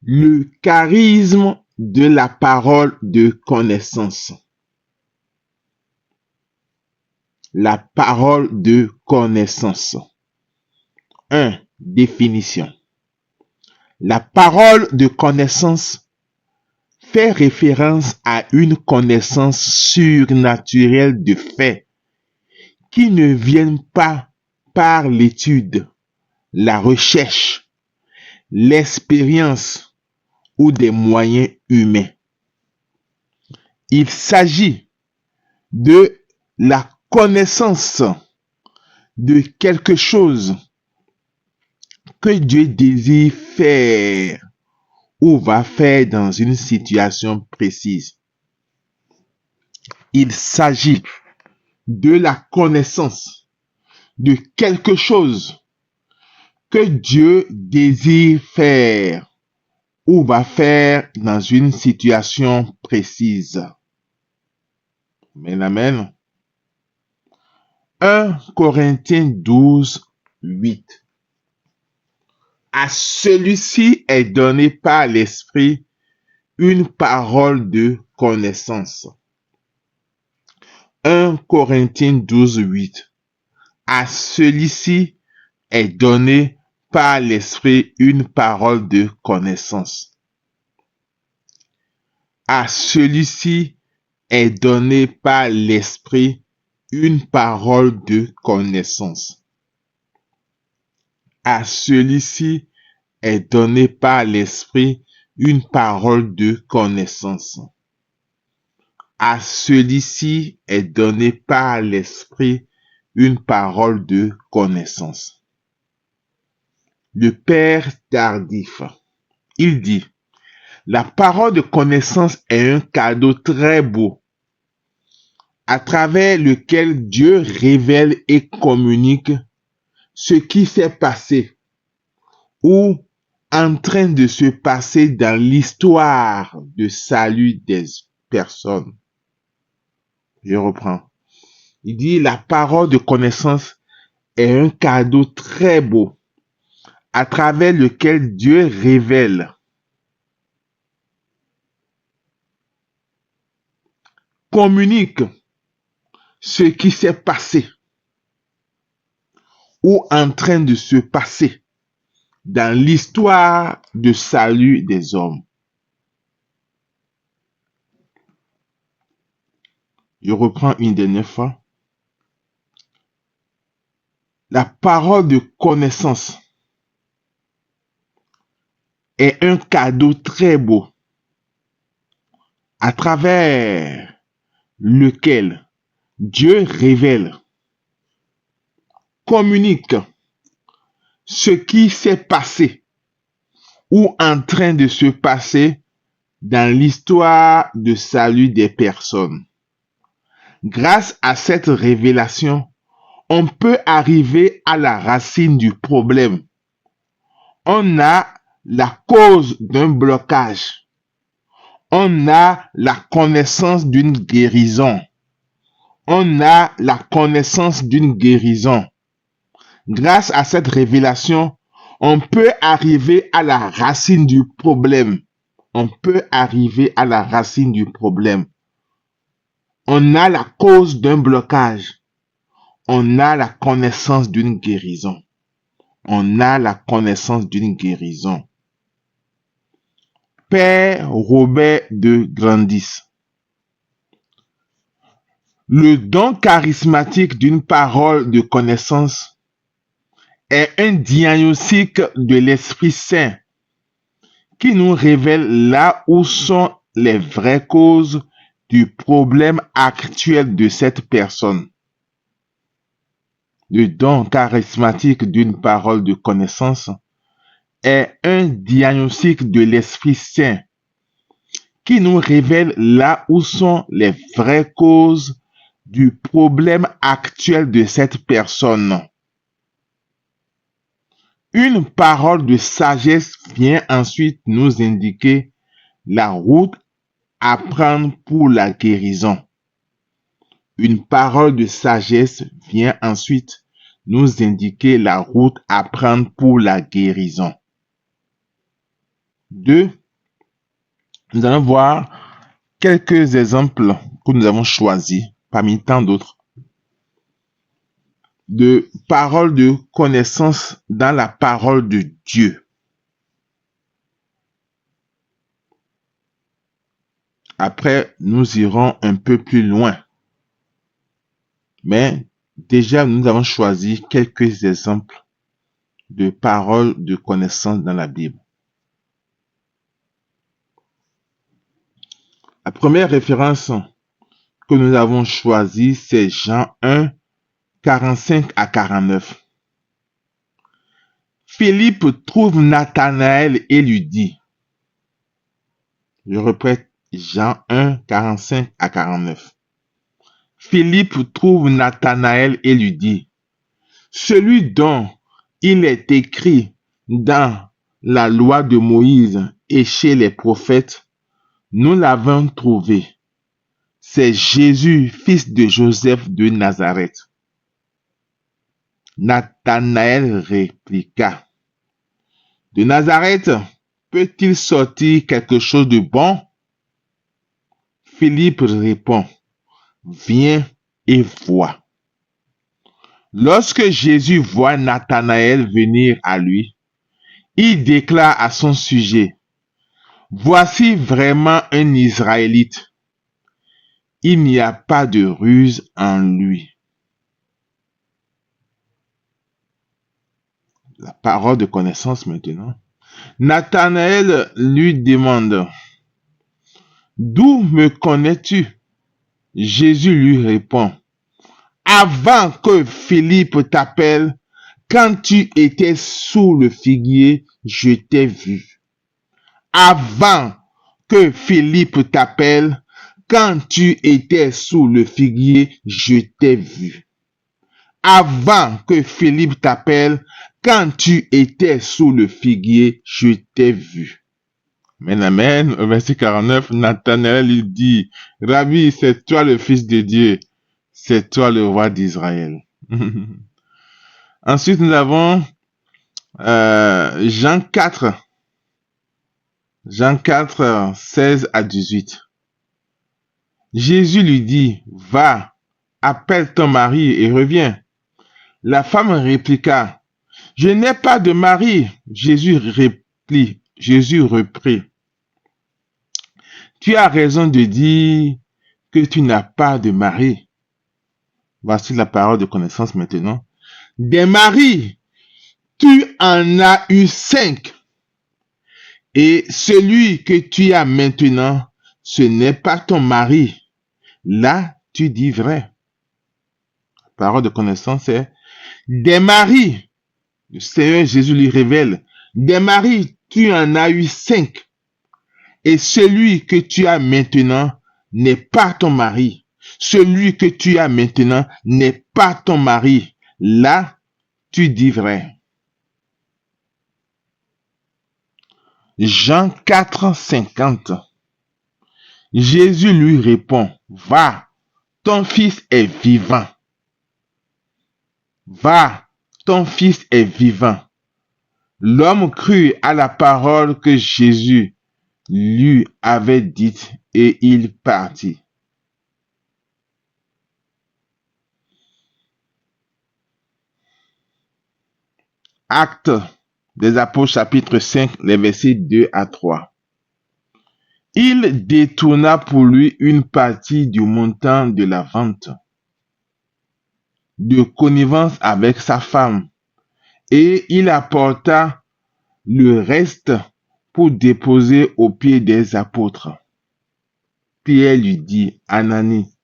Le charisme de la parole de connaissance. La parole de connaissance. 1. Définition. La parole de connaissance fait référence à une connaissance surnaturelle de faits qui ne viennent pas par l'étude, la recherche, l'expérience ou des moyens humains. Il s'agit de la connaissance de quelque chose que Dieu désire faire ou va faire dans une situation précise. Il s'agit de la connaissance de quelque chose que Dieu désire faire ou va faire dans une situation précise. Amen, amen. 1 Corinthiens 12, 8. À celui-ci est donné par l'Esprit une parole de connaissance. 1 Corinthiens 12, 8. À celui-ci est donné par l'Esprit une parole de connaissance. À celui-ci est donné par l'Esprit une parole de connaissance. À celui-ci est donné par l'Esprit une parole de connaissance. À celui-ci est donné par l'Esprit une parole de connaissance. Le Père tardif, il dit, la parole de connaissance est un cadeau très beau, à travers lequel Dieu révèle et communique ce qui s'est passé ou en train de se passer dans l'histoire de salut des personnes. Je reprends. Il dit, la parole de connaissance est un cadeau très beau, à travers lequel Dieu révèle, communique ce qui s'est passé ou en train de se passer dans l'histoire de salut des hommes. Je reprends une dernière fois. La parole de connaissance est un cadeau très beau à travers lequel Dieu révèle, communique ce qui s'est passé ou en train de se passer dans l'histoire de salut des personnes. Grâce à cette révélation, on peut arriver à la racine du problème. On a la cause d'un blocage. On a la connaissance d'une guérison. On a la connaissance d'une guérison. Grâce à cette révélation, on peut arriver à la racine du problème. On peut arriver à la racine du problème. On a la cause d'un blocage. On a la connaissance d'une guérison. On a la connaissance d'une guérison. Père Robert de Grandis. Le don charismatique d'une parole de connaissance est un diagnostic de l'Esprit Saint qui nous révèle là où sont les vraies causes du problème actuel de cette personne. Le don charismatique d'une parole de connaissance est un diagnostic de l'Esprit Saint qui nous révèle là où sont les vraies causes du problème actuel de cette personne. Une parole de sagesse vient ensuite nous indiquer la route à prendre pour la guérison. Une parole de sagesse vient ensuite nous indiquer la route à prendre pour la guérison. 2, nous allons voir quelques exemples que nous avons choisis parmi tant d'autres de paroles de connaissance dans la parole de Dieu. Après, nous irons un peu plus loin. Mais déjà, nous avons choisi quelques exemples de paroles de connaissance dans la Bible. La première référence que nous avons choisie, c'est Jean 1, 45 à 49. Philippe trouve Nathanaël et lui dit, je répète Jean 1, 45 à 49. Philippe trouve Nathanaël et lui dit, celui dont il est écrit dans la loi de Moïse et chez les prophètes, nous l'avons trouvé. C'est Jésus, fils de Joseph de Nazareth. Nathanaël répliqua, de Nazareth peut-il sortir quelque chose de bon? Philippe répond, viens et vois. Lorsque Jésus voit Nathanaël venir à lui, il déclare à son sujet, voici vraiment un Israélite. Il n'y a pas de ruse en lui. La parole de connaissance maintenant. Nathanaël lui demande, d'où me connais-tu? Jésus lui répond, avant que Philippe t'appelle, quand tu étais sous le figuier, je t'ai vu. Avant que Philippe t'appelle, quand tu étais sous le figuier, je t'ai vu. Avant que Philippe t'appelle, quand tu étais sous le figuier, je t'ai vu. Amen, amen. Au verset 49, Nathanaël lui dit, Rabbi, c'est toi le Fils de Dieu, c'est toi le roi d'Israël. Ensuite, nous avons Jean 4, 16 à 18. Jésus lui dit, va, appelle ton mari et reviens. La femme répliqua, je n'ai pas de mari. Jésus reprit, tu as raison de dire que tu n'as pas de mari. Voici la parole de connaissance maintenant. Des maris, tu en as eu 5. Et celui que tu as maintenant, ce n'est pas ton mari. Là, tu dis vrai. La parole de connaissance est des maris. Le Seigneur Jésus lui révèle, des maris, tu en as eu 5. Et celui que tu as maintenant n'est pas ton mari. Celui que tu as maintenant n'est pas ton mari. Là, tu dis vrai. Jean 4, 50. Jésus lui répond, va, ton fils est vivant. Va, ton fils est vivant. L'homme crut à la parole que Jésus lui avait dite et il partit. Actes des Apôtres chapitre 5, les versets 2 à 3. Il détourna pour lui une partie du montant de la vente, de connivence avec sa femme, et il apporta le reste pour déposer aux pieds des apôtres. Pierre lui dit, Ananie,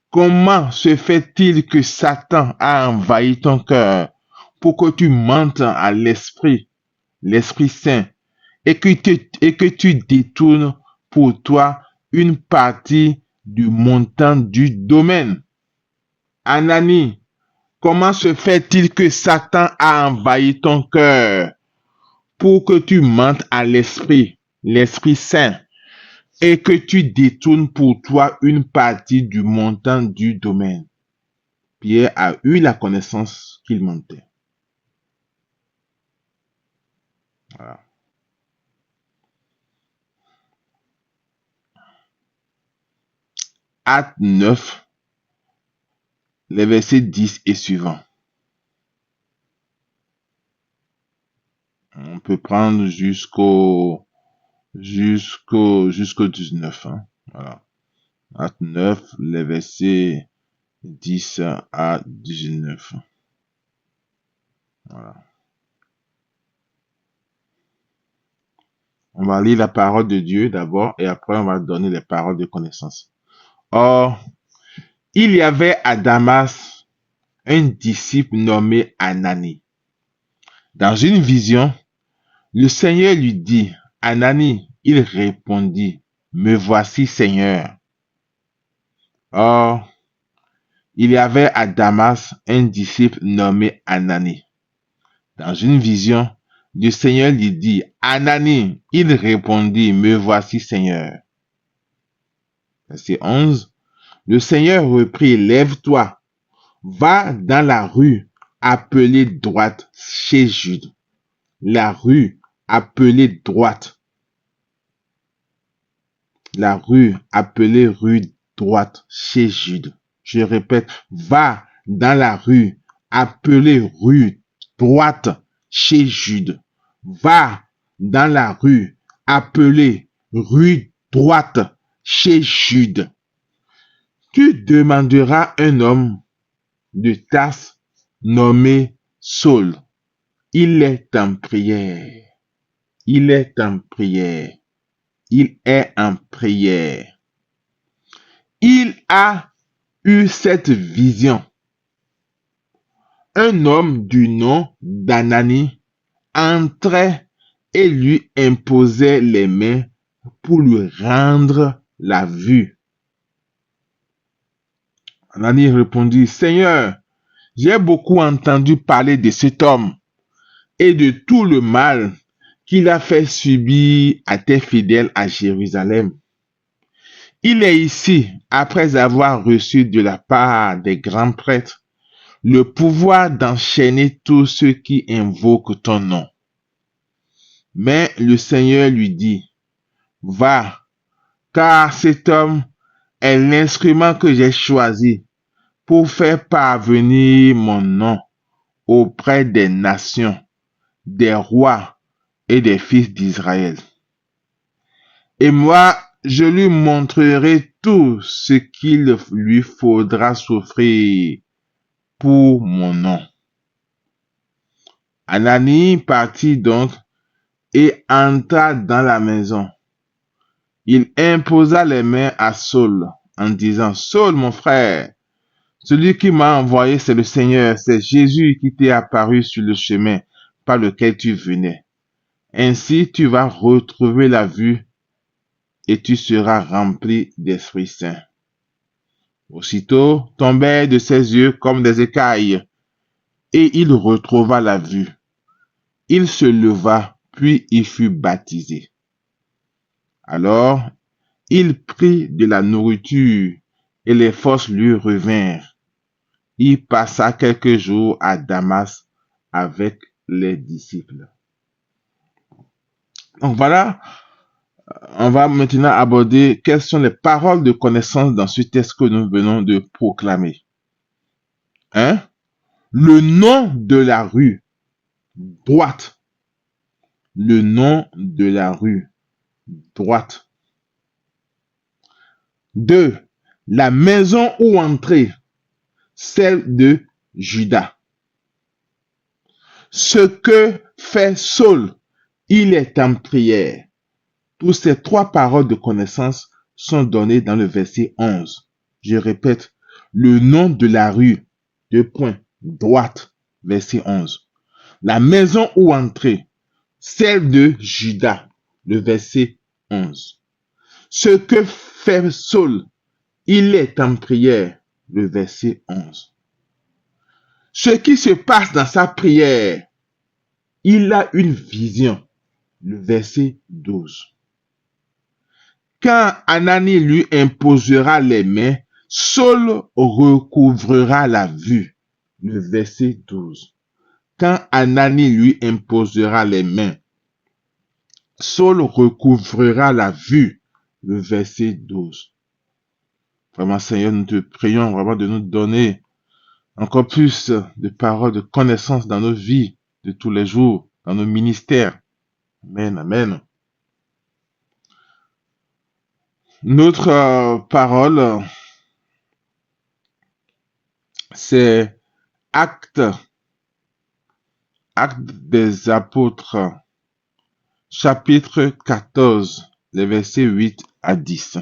comment se fait-il que Satan a envahi ton cœur pour que tu mentes à l'Esprit Saint, et que tu détournes pour toi une partie du montant du domaine? Ananie, comment se fait-il que Satan a envahi ton cœur pour que tu mentes à l'Esprit Saint, et que tu détournes pour toi une partie du montant du domaine? Pierre a eu la connaissance qu'il mentait. Voilà. Actes 9, les versets 10 et suivants. On peut prendre jusqu'au 19. Hein. Voilà. Acte 9, les versets 10 à 19. Voilà. On va lire la parole de Dieu d'abord et après on va donner les paroles de connaissance. Or, il y avait à Damas un disciple nommé Anani. Dans une vision, le Seigneur lui dit, Anani, il répondit, me voici Seigneur. Or, il y avait à Damas un disciple nommé Anani. Dans une vision, le Seigneur lui dit, Anani, il répondit, me voici Seigneur. Verset 11, le Seigneur reprit, lève-toi, va dans la rue appelée droite chez Jude. La rue appelée droite. La rue appelée rue droite chez Jude. Je répète, va dans la rue appelée rue droite chez Jude. Va dans la rue appelée rue droite chez Jude. Tu demanderas un homme de Tarse nommé Saul. Il est en prière. Il est en prière. Il est en prière. Il a eu cette vision. Un homme du nom d'Anani entrait et lui imposait les mains pour lui rendre la vue. Anani répondit, Seigneur, j'ai beaucoup entendu parler de cet homme et de tout le mal qu'il a fait subir à tes fidèles à Jérusalem. Il est ici après avoir reçu de la part des grands prêtres le pouvoir d'enchaîner tous ceux qui invoquent ton nom. Mais le Seigneur lui dit, va, car cet homme est l'instrument que j'ai choisi pour faire parvenir mon nom auprès des nations, des rois et des fils d'Israël. Et moi, je lui montrerai tout ce qu'il lui faudra souffrir pour mon nom. Anani partit donc et entra dans la maison. Il imposa les mains à Saul en disant, Saul, mon frère, celui qui m'a envoyé, c'est le Seigneur, c'est Jésus qui t'est apparu sur le chemin par lequel tu venais. Ainsi, tu vas retrouver la vue et tu seras rempli d'Esprit Saint. Aussitôt tombèrent de ses yeux comme des écailles, et il retrouva la vue. Il se leva, puis il fut baptisé. Alors, il prit de la nourriture, et les forces lui revinrent. Il passa quelques jours à Damas avec les disciples. Donc voilà, on va maintenant aborder quelles sont les paroles de connaissance dans ce texte que nous venons de proclamer. 1. Le nom de la rue, droite. Le nom de la rue, droite. 2. La maison où entrer, celle de Judas. Ce que fait Saul, il est en prière. Toutes ces trois paroles de connaissance sont données dans le verset 11. Je répète, le nom de la rue, droite, verset 11. La maison où entrer, celle de Judas, le verset 11. Ce que fait Saul, il est en prière, le verset 11. Ce qui se passe dans sa prière, il a une vision, le verset 12. Quand Anani lui imposera les mains, Saul recouvrera la vue, le verset 12. Quand Anani lui imposera les mains, Saul recouvrera la vue, le verset 12. Vraiment, Seigneur, nous te prions vraiment de nous donner encore plus de paroles de connaissance dans nos vies de tous les jours, dans nos ministères. Amen, amen. Notre parole, c'est Actes des Apôtres, chapitre 14, les versets 8 à 10.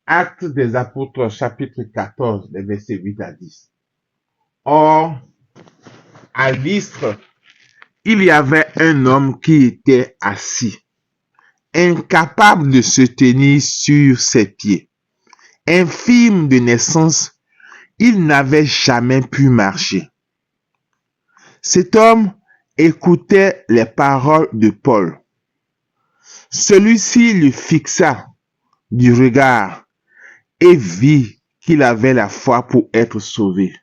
Actes des Apôtres, chapitre 14, les versets 8 à 10. Or, à Lystre, il y avait un homme qui était assis, incapable de se tenir sur ses pieds. Infirme de naissance, il n'avait jamais pu marcher. Cet homme écoutait les paroles de Paul. Celui-ci le fixa du regard et vit qu'il avait la foi pour être sauvé.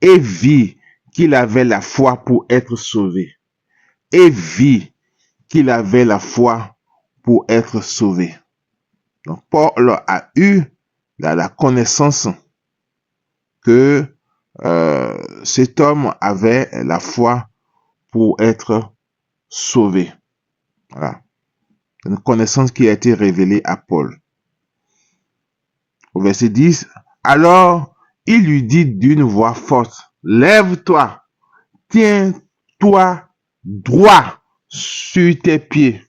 Et vit qu'il avait la foi pour être sauvé. Et vit qu'il avait la foi pour être sauvé. Donc Paul a eu la connaissance que cet homme avait la foi pour être sauvé. Voilà. Une connaissance qui a été révélée à Paul. Au verset 10, alors il lui dit d'une voix forte, lève-toi, tiens-toi droit sur tes pieds.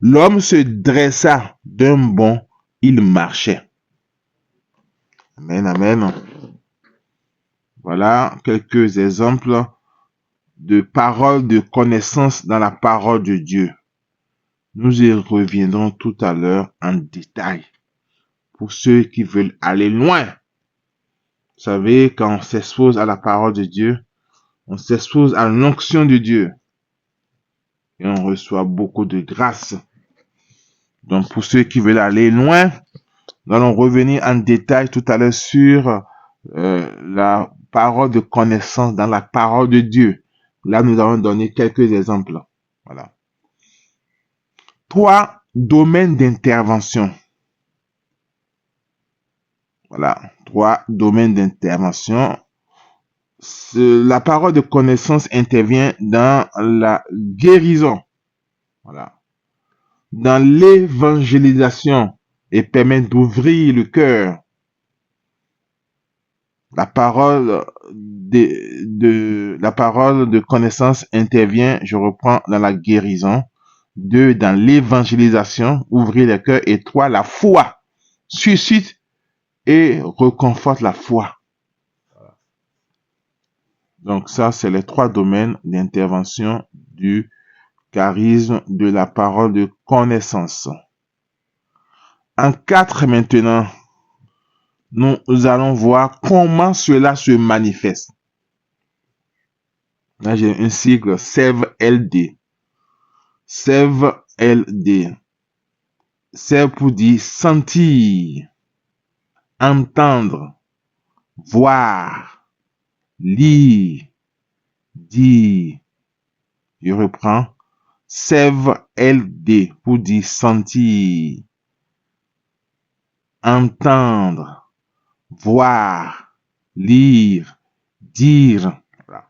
L'homme se dressa d'un bond, il marchait. Amen, amen. Voilà quelques exemples de paroles de connaissance dans la parole de Dieu. Nous y reviendrons tout à l'heure en détail. Pour ceux qui veulent aller loin. Vous savez, quand on s'expose à la parole de Dieu, on s'expose à l'onction de Dieu. Et on reçoit beaucoup de grâce. Donc, pour ceux qui veulent aller loin, nous allons revenir en détail tout à l'heure sur la parole de connaissance dans la parole de Dieu. Là, nous allons donner quelques exemples. Voilà. 3 domaines d'intervention. Voilà, 3 domaines d'intervention. La parole de connaissance intervient dans la guérison, voilà, dans l'évangélisation et permet d'ouvrir le cœur. La parole de connaissance intervient, je reprends, dans la guérison. 2, dans l'évangélisation, ouvrir le cœur. Et 3, la foi suscite et reconforte la foi. Donc ça, c'est les 3 domaines d'intervention du charisme de la parole de connaissance. En 4 maintenant, nous allons voir comment cela se manifeste. Là, j'ai un sigle SEV-LD. SEV-LD. C'est pour dire sentir, entendre, voir, lire, dire. Je reprends. SEV-LD pour dire sentir, entendre, voir, lire, dire. Voilà.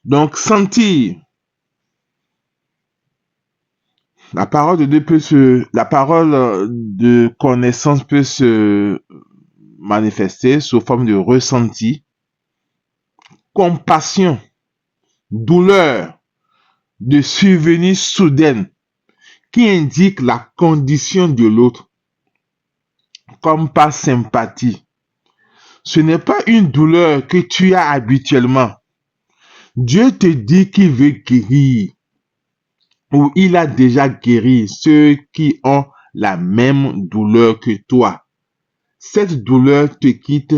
Donc, sentir. La parole de connaissance peut se manifester sous forme de ressenti, compassion, douleur, de survenue soudaine qui indique la condition de l'autre, comme par sympathie. Ce n'est pas une douleur que tu as habituellement. Dieu te dit qu'il veut guérir, ou il a déjà guéri ceux qui ont la même douleur que toi. Cette douleur te quitte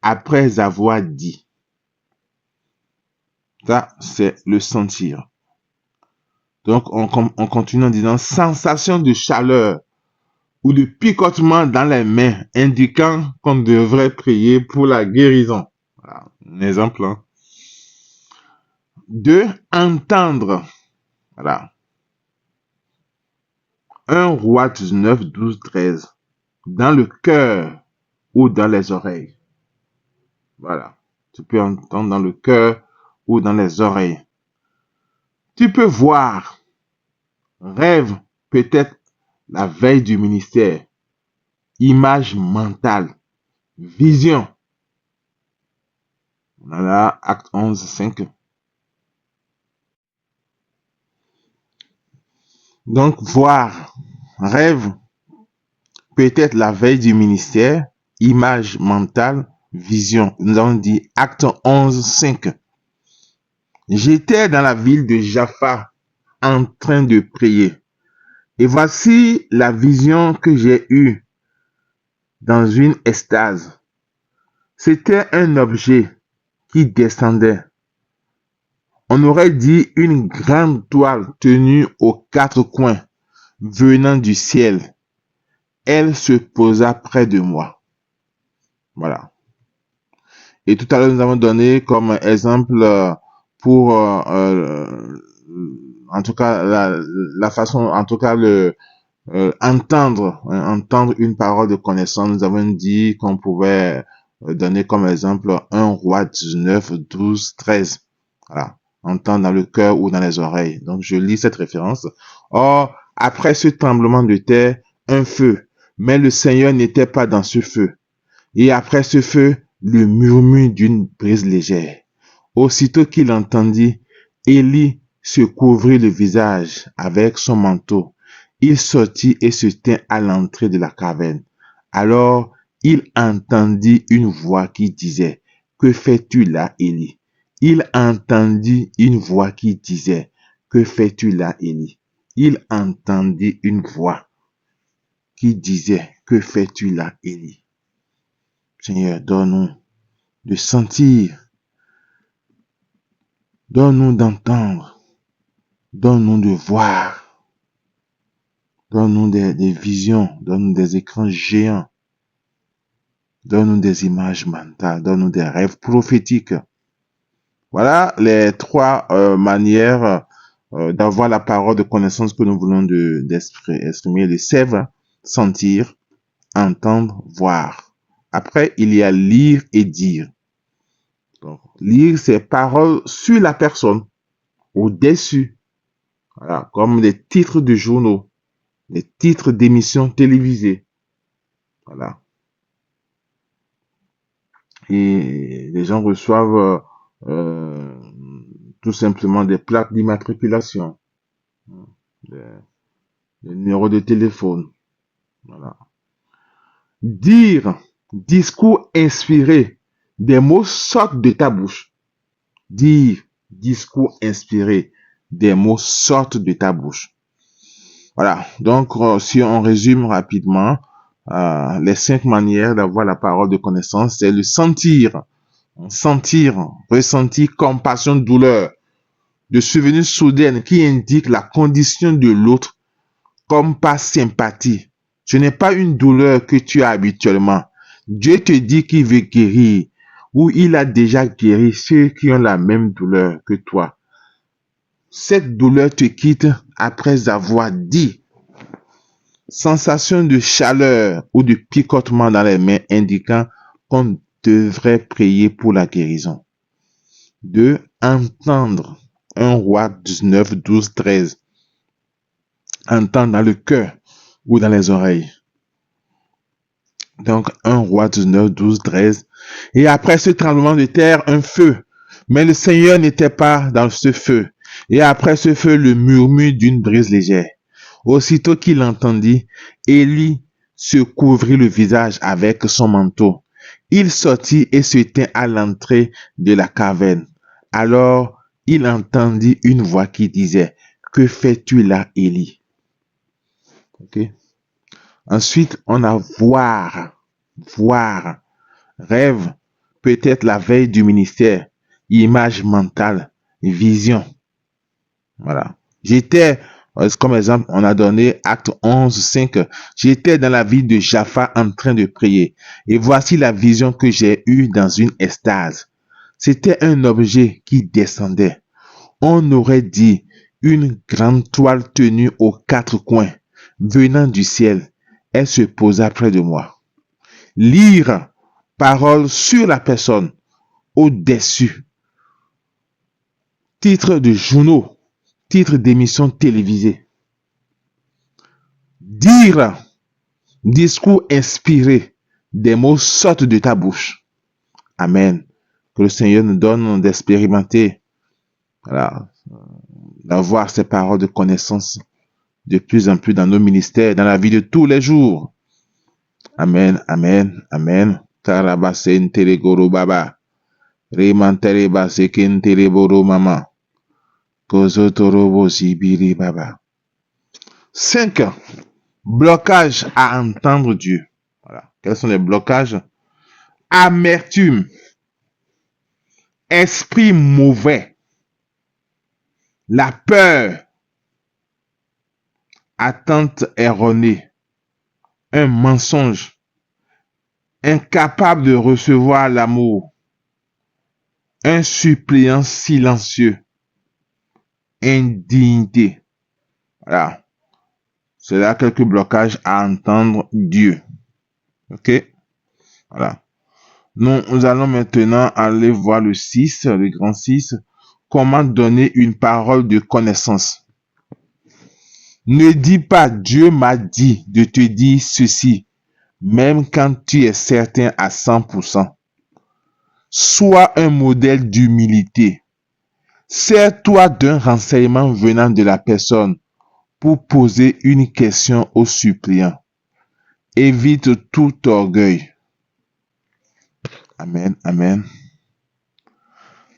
après avoir dit. Ça, c'est le sentir. Donc, on continue en disant sensation de chaleur ou de picotement dans les mains, indiquant qu'on devrait prier pour la guérison. Voilà, un exemple. 2, entendre. Voilà. 1 Roi 19, 12, 13. Dans le cœur ou dans les oreilles. Voilà. Tu peux entendre dans le cœur ou dans les oreilles. Tu peux voir, rêve, peut-être la veille du ministère, image mentale, vision. On a là, acte 11, 5. Donc, voir, rêve, peut-être la veille du ministère, image mentale, vision. Nous avons dit acte 11, 5. J'étais dans la ville de Jaffa en train de prier. Et voici la vision que j'ai eue dans une extase. C'était un objet qui descendait. On aurait dit une grande toile tenue aux quatre coins, venant du ciel. Elle se posa près de moi. Voilà. Et tout à l'heure, nous avons donné comme exemple pour, en tout cas, la façon, en tout cas, entendre une parole de connaissance. Nous avons dit qu'on pouvait donner comme exemple 1 Roi 19, 12, 13. Voilà. Entendre dans le cœur ou dans les oreilles. Donc, je lis cette référence. Or, après ce tremblement de terre, un feu. Mais le Seigneur n'était pas dans ce feu. Et après ce feu, le murmure d'une brise légère. Aussitôt qu'il entendit, Élie se couvrit le visage avec son manteau. Il sortit et se tint à l'entrée de la caverne. Alors, il entendit une voix qui disait, « Que fais-tu là, Élie ?» Il entendit une voix qui disait, « Que fais-tu là, Élie ?» Il entendit une voix qui disait, « Que fais-tu là, Élie ?» Seigneur, donne-nous de sentir, donne-nous d'entendre, donne-nous de voir, donne-nous des visions, donne-nous des écrans géants, donne-nous des images mentales, donne-nous des rêves prophétiques. Voilà les trois manières d'avoir la parole de connaissance que nous voulons d'exprimer. Le sève, sentir, entendre, voir. Après, il y a lire et dire. Donc, lire ces paroles sur la personne, au-dessus. Voilà, comme les titres de journaux, les titres d'émissions télévisées. Voilà. Et les gens reçoivent tout simplement des plaques d'immatriculation, des numéros de téléphone. Voilà. Dire, discours inspiré, des mots sortent de ta bouche. Dire, discours inspiré, des mots sortent de ta bouche. Voilà. Donc, si on résume rapidement, les 5 manières d'avoir la parole de connaissance, c'est le sentir, ressentir compassion, douleur, de souvenirs soudaines qui indiquent la condition de l'autre comme par sympathie. Ce n'est pas une douleur que tu as habituellement. Dieu te dit qu'il veut guérir ou il a déjà guéri ceux qui ont la même douleur que toi. Cette douleur te quitte après avoir dit. Sensation de chaleur ou de picotement dans les mains indiquant qu'on devrait prier pour la guérison. 2. Entendre. 1 Roi 19, 12, 13. Entendre dans le cœur ou dans les oreilles. Donc 1 Roi 19, 12, 13. Et après ce tremblement de terre, un feu. Mais le Seigneur n'était pas dans ce feu. Et après ce feu, le murmure d'une brise légère. Aussitôt qu'il entendit, Élie se couvrit le visage avec son manteau. Il sortit et se tint à l'entrée de la caverne. Alors, il entendit une voix qui disait, « Que fais-tu là, Élie ?» Ok. Ensuite, on a voir, rêve, peut-être la veille du ministère, image mentale, vision. Voilà. J'étais, comme exemple, on a donné acte 11, 5. J'étais dans la ville de Jaffa en train de prier. Et voici la vision que j'ai eue dans une extase. C'était un objet qui descendait. On aurait dit une grande toile tenue aux quatre coins, venant du ciel. Elle se posa près de moi. Lire parole sur la personne au-dessus. Titre de journaux, titre d'émission télévisée. Dire, discours inspiré, des mots sortent de ta bouche. Amen. Que le Seigneur nous donne d'expérimenter, voilà, d'avoir ces paroles de connaissance de plus en plus dans nos ministères, dans la vie de tous les jours. Amen, amen, amen. Tarabasen telegoro baba. Remantere baseken teleboro mama. Kozotorobo zibiri baba. 5. Blocage à entendre Dieu. Voilà. Quels sont les blocages? Amertume. Esprit mauvais. La peur. Attente erronée. Un mensonge. Incapable de recevoir l'amour. Un suppliant silencieux. Indignité. Voilà. C'est là quelques blocages à entendre Dieu. Ok? Voilà. Nous allons maintenant aller voir le 6, le grand 6. Comment donner une parole de connaissance. Ne dis pas Dieu m'a dit de te dire ceci, même quand tu es certain à 100%. Sois un modèle d'humilité. Sers-toi d'un renseignement venant de la personne pour poser une question au suppliant. Évite tout orgueil. Amen, amen.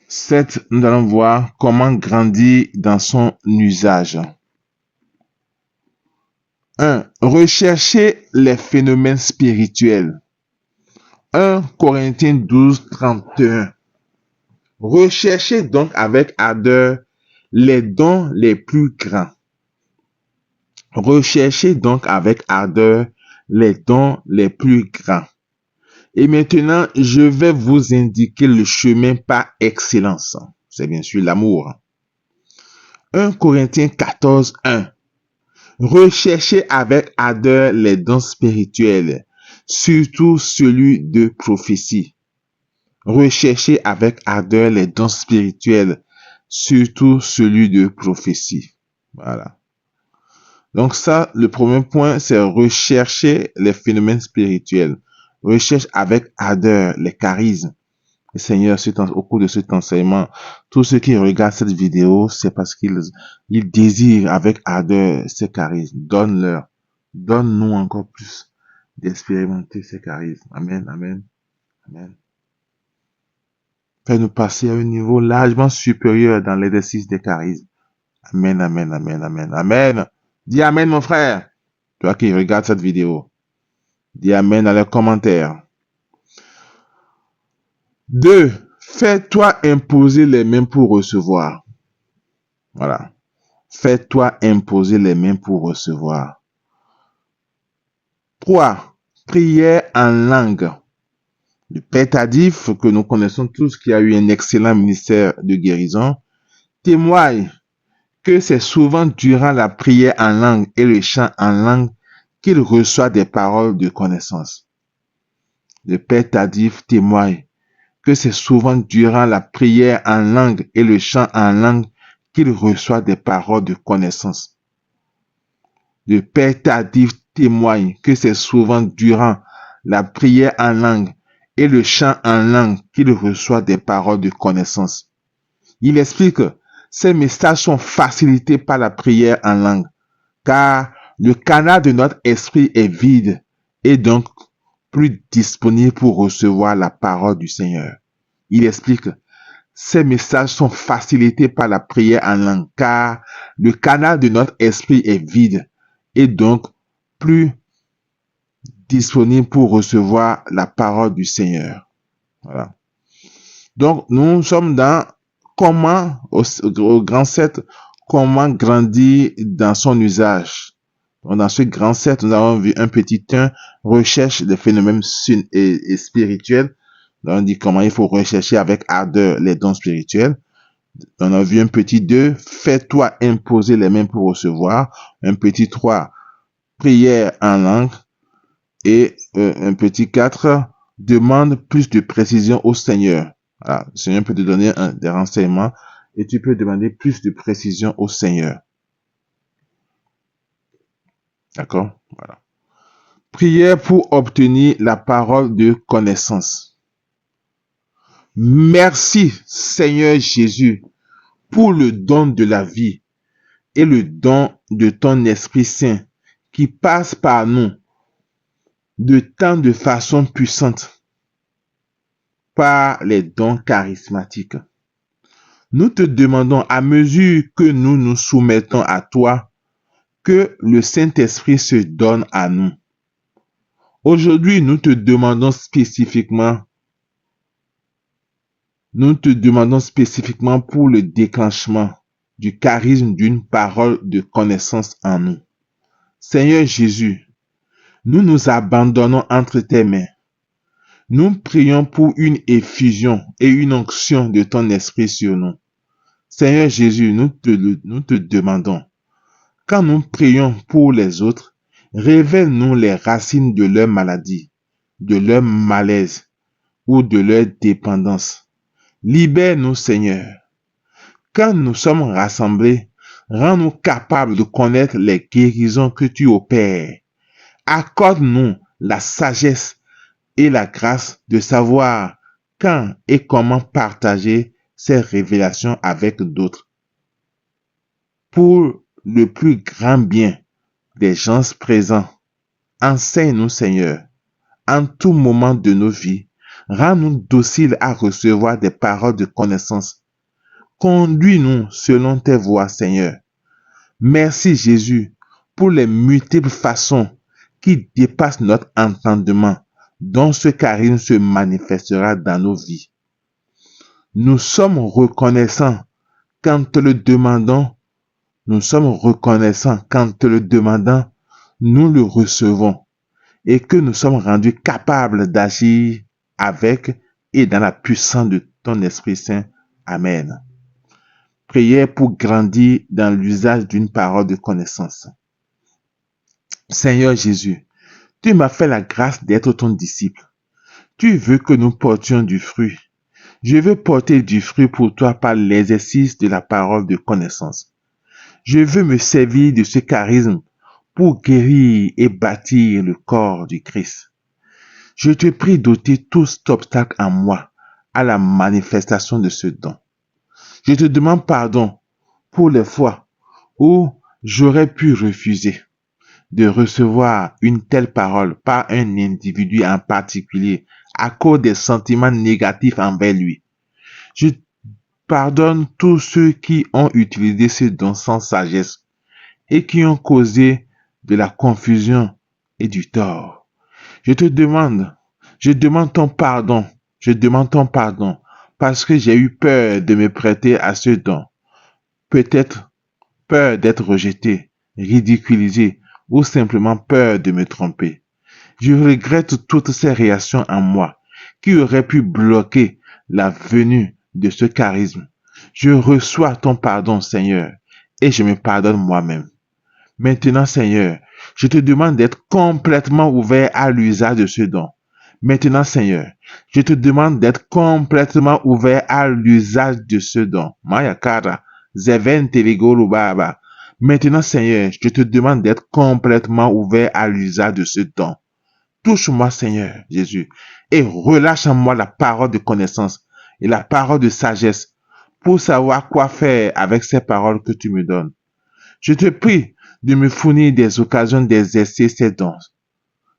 7. Nous allons voir comment grandir dans son usage. 1. Rechercher les phénomènes spirituels. 1 Corinthiens 12, 31. Recherchez donc avec ardeur les dons les plus grands. Recherchez donc avec ardeur les dons les plus grands. Et maintenant, je vais vous indiquer le chemin par excellence. C'est bien sûr l'amour. 1 Corinthiens 14, 1. Recherchez avec ardeur les dons spirituels, surtout celui de prophétie. Recherchez avec ardeur les dons spirituels, surtout celui de prophétie. Voilà. Donc ça, le premier point, c'est rechercher les phénomènes spirituels. Recherche avec ardeur les charismes. Le Seigneur, au cours de cet enseignement, tous ceux qui regardent cette vidéo, c'est parce qu'ils désirent avec ardeur ces charismes. Donne-leur. Donne-nous encore plus d'expérimenter ces charismes. Amen, amen, amen. Fais-nous passer à un niveau largement supérieur dans l'exercice des charismes. Amen, amen, amen, amen, amen. Dis amen, mon frère. Toi qui regardes cette vidéo. Dis amen dans les commentaires. 2. Fais-toi imposer les mains pour recevoir. Voilà. Fais-toi imposer les mains pour recevoir. 3. Prière en langue. Le Père Tadif, que nous connaissons tous, qui a eu un excellent ministère de guérison, témoigne que c'est souvent durant la prière en langue et le chant en langue qu'il reçoit des paroles de connaissance. Le Père Tadif témoigne que c'est souvent durant la prière en langue et le chant en langue qu'il reçoit des paroles de connaissance. Le Père Tadif témoigne que c'est souvent durant la prière en langue et le chant en langue qu'il reçoit des paroles de connaissance. Il explique que ces messages sont facilités par la prière en langue, car le canal de notre esprit est vide et donc plus disponible pour recevoir la parole du Seigneur. Il explique, ces messages sont facilités par la prière en langue, car le canal de notre esprit est vide et donc plus disponible pour recevoir la parole du Seigneur. Voilà. Donc, nous sommes dans comment, au grand 7, comment grandir dans son usage. Donc, dans ce grand 7, nous avons vu un petit 1, recherche des phénomènes et spirituels. On dit comment il faut rechercher avec ardeur les dons spirituels. On a vu un petit 2, fais-toi imposer les mains pour recevoir. Un petit 3, prière en langue. Et un petit 4, demande plus de précision au Seigneur. Voilà, le Seigneur peut te donner des renseignements et tu peux demander plus de précision au Seigneur. D'accord? Voilà. Prière pour obtenir la parole de connaissance. Merci Seigneur Jésus pour le don de la vie et le don de ton Esprit Saint qui passe par nous de tant de façon puissante par les dons charismatiques. Nous te demandons, à mesure que nous nous soumettons à toi, que le Saint-Esprit se donne à nous. Aujourd'hui, nous te demandons spécifiquement pour le déclenchement du charisme d'une parole de connaissance en nous. Seigneur Jésus, nous nous abandonnons entre tes mains. Nous prions pour une effusion et une onction de ton esprit sur nous. Seigneur Jésus, nous te demandons, quand nous prions pour les autres, révèle-nous les racines de leur maladie, de leur malaise ou de leur dépendance. Libère-nous, Seigneur. Quand nous sommes rassemblés, rends-nous capables de connaître les guérisons que tu opères. Accorde-nous la sagesse et la grâce de savoir quand et comment partager ces révélations avec d'autres. Pour le plus grand bien des gens présents, enseigne-nous, Seigneur, en tout moment de nos vies. Rends-nous dociles à recevoir des paroles de connaissance. Conduis-nous selon tes voies, Seigneur. Merci, Jésus, pour les multiples façons qui dépassent notre entendement, dont ce charisme se manifestera dans nos vies. Nous sommes reconnaissants quand te le demandons. Nous sommes reconnaissants quand te le demandant, nous le recevons et que nous sommes rendus capables d'agir avec et dans la puissance de ton Esprit Saint. Amen. Prière pour grandir dans l'usage d'une parole de connaissance. Seigneur Jésus, tu m'as fait la grâce d'être ton disciple. Tu veux que nous portions du fruit. Je veux porter du fruit pour toi par l'exercice de la parole de connaissance. Je veux me servir de ce charisme pour guérir et bâtir le corps du Christ. Je te prie d'ôter tout obstacle en moi à la manifestation de ce don. Je te demande pardon pour les fois où j'aurais pu refuser de recevoir une telle parole par un individu en particulier à cause des sentiments négatifs envers lui. Je pardonne tous ceux qui ont utilisé ce don sans sagesse et qui ont causé de la confusion et du tort. Je demande ton pardon parce que j'ai eu peur de me prêter à ce don. Peut-être peur d'être rejeté, ridiculisé ou simplement peur de me tromper. Je regrette toutes ces réactions en moi qui auraient pu bloquer la venue de ce charisme. Je reçois ton pardon, Seigneur, et je me pardonne moi-même. Maintenant, Seigneur, je te demande d'être complètement ouvert à l'usage de ce don. Maintenant, Seigneur, je te demande d'être complètement ouvert à l'usage de ce don. Mayakara, Zeven Telegolu Baba. Maintenant, Seigneur, je te demande d'être complètement ouvert à l'usage de ce don. Touche-moi, Seigneur Jésus, et relâche en moi la parole de connaissance et la parole de sagesse pour savoir quoi faire avec ces paroles que tu me donnes. Je te prie de me fournir des occasions d'exercer ces dons.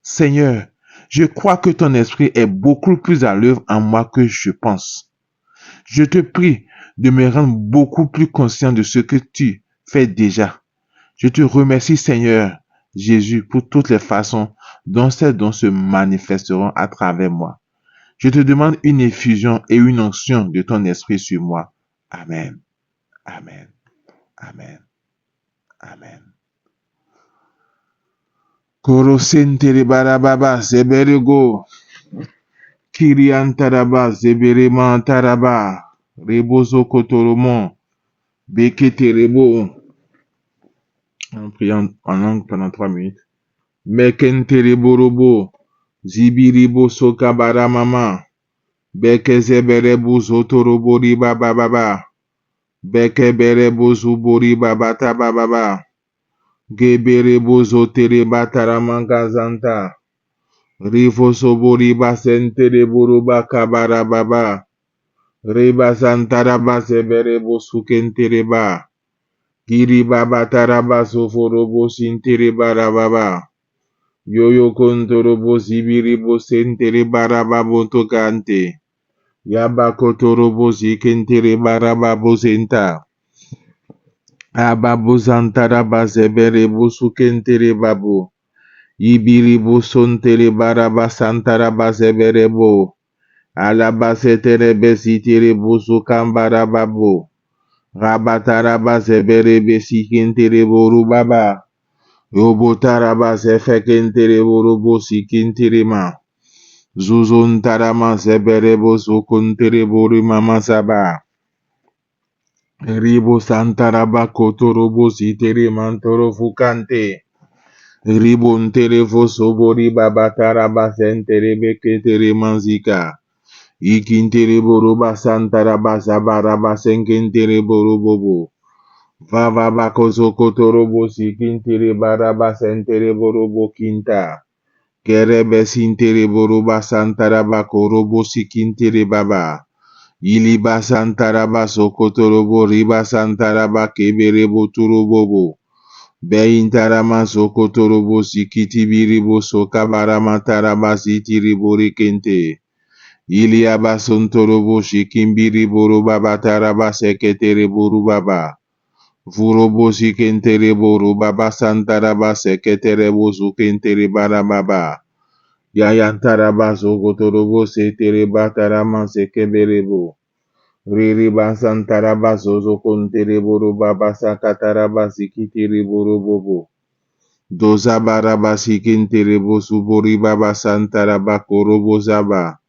Seigneur, je crois que ton esprit est beaucoup plus à l'œuvre en moi que je pense. Je te prie de me rendre beaucoup plus conscient de ce que tu fais déjà. Je te remercie, Seigneur Jésus, pour toutes les façons dont ces dons se manifesteront à travers moi. Je te demande une effusion et une onction de ton esprit sur moi. Amen. Amen. Amen. Amen. Korosentere barababa zeberego. Kiriantaraba zeberemantaraba. Rebozo kotoromon. Bekete rebo. En priant en langue pendant 3 minutes. Mekentele borobo. Zibiribo sokabara mama. Bekezebere zotorobo riba baba. Bekebere zubori babata baba. Gebere zotere bataramanga zanta. Rifo sobori basentere buruba kabara baba. Reba santaraba sebere sukentere ba. Giri baba taraba soforobo sintere barababa. Yoyo kontorobo zibiribo sentere barababo tokante. Yabako torobo zikentere barababo senta. Ababo zantaraba sebere sukentere babu. Ibiribo sontere baraba santaraba sebere bo. Alabasetere besitere busu kambara babu. Rabataraba sebere besikintere boru baba. Yobotaraba sefekentere boru bosikintere ma. Zuzun tarama sebere bosu kuntere boru mama saba. Ribo santaraba kotoro bositere mantoro fukante. Ribon telefo sobori babataraba sentere beketere manzika. Ikintere boroba santaraba sabaraba senkentere borobobo. Vava bakozo kotorobo sikintere baraba sentere borobo kinta. Kerebe sintere boroba santaraba korobo sikintere baba. Iliba santaraba sokotorobo riba santaraba keberebo turobobo. Beintarama sokotorobo sikitibiribo sokabarama taraba sitiribo rikente. Iliaba sontorobo shikimbiri boruba bataraba seketere borubaba. Vurobo sikentere borubaba santaraba seketere bozukentere barababa. Yayantaraba sokotorobo setere batarama sekeberebo. Ririba santaraba zozokontere borubaba sakataraba sikitere borubobo. Doza baraba sikentere bosubori baba santaraba korobo zaba.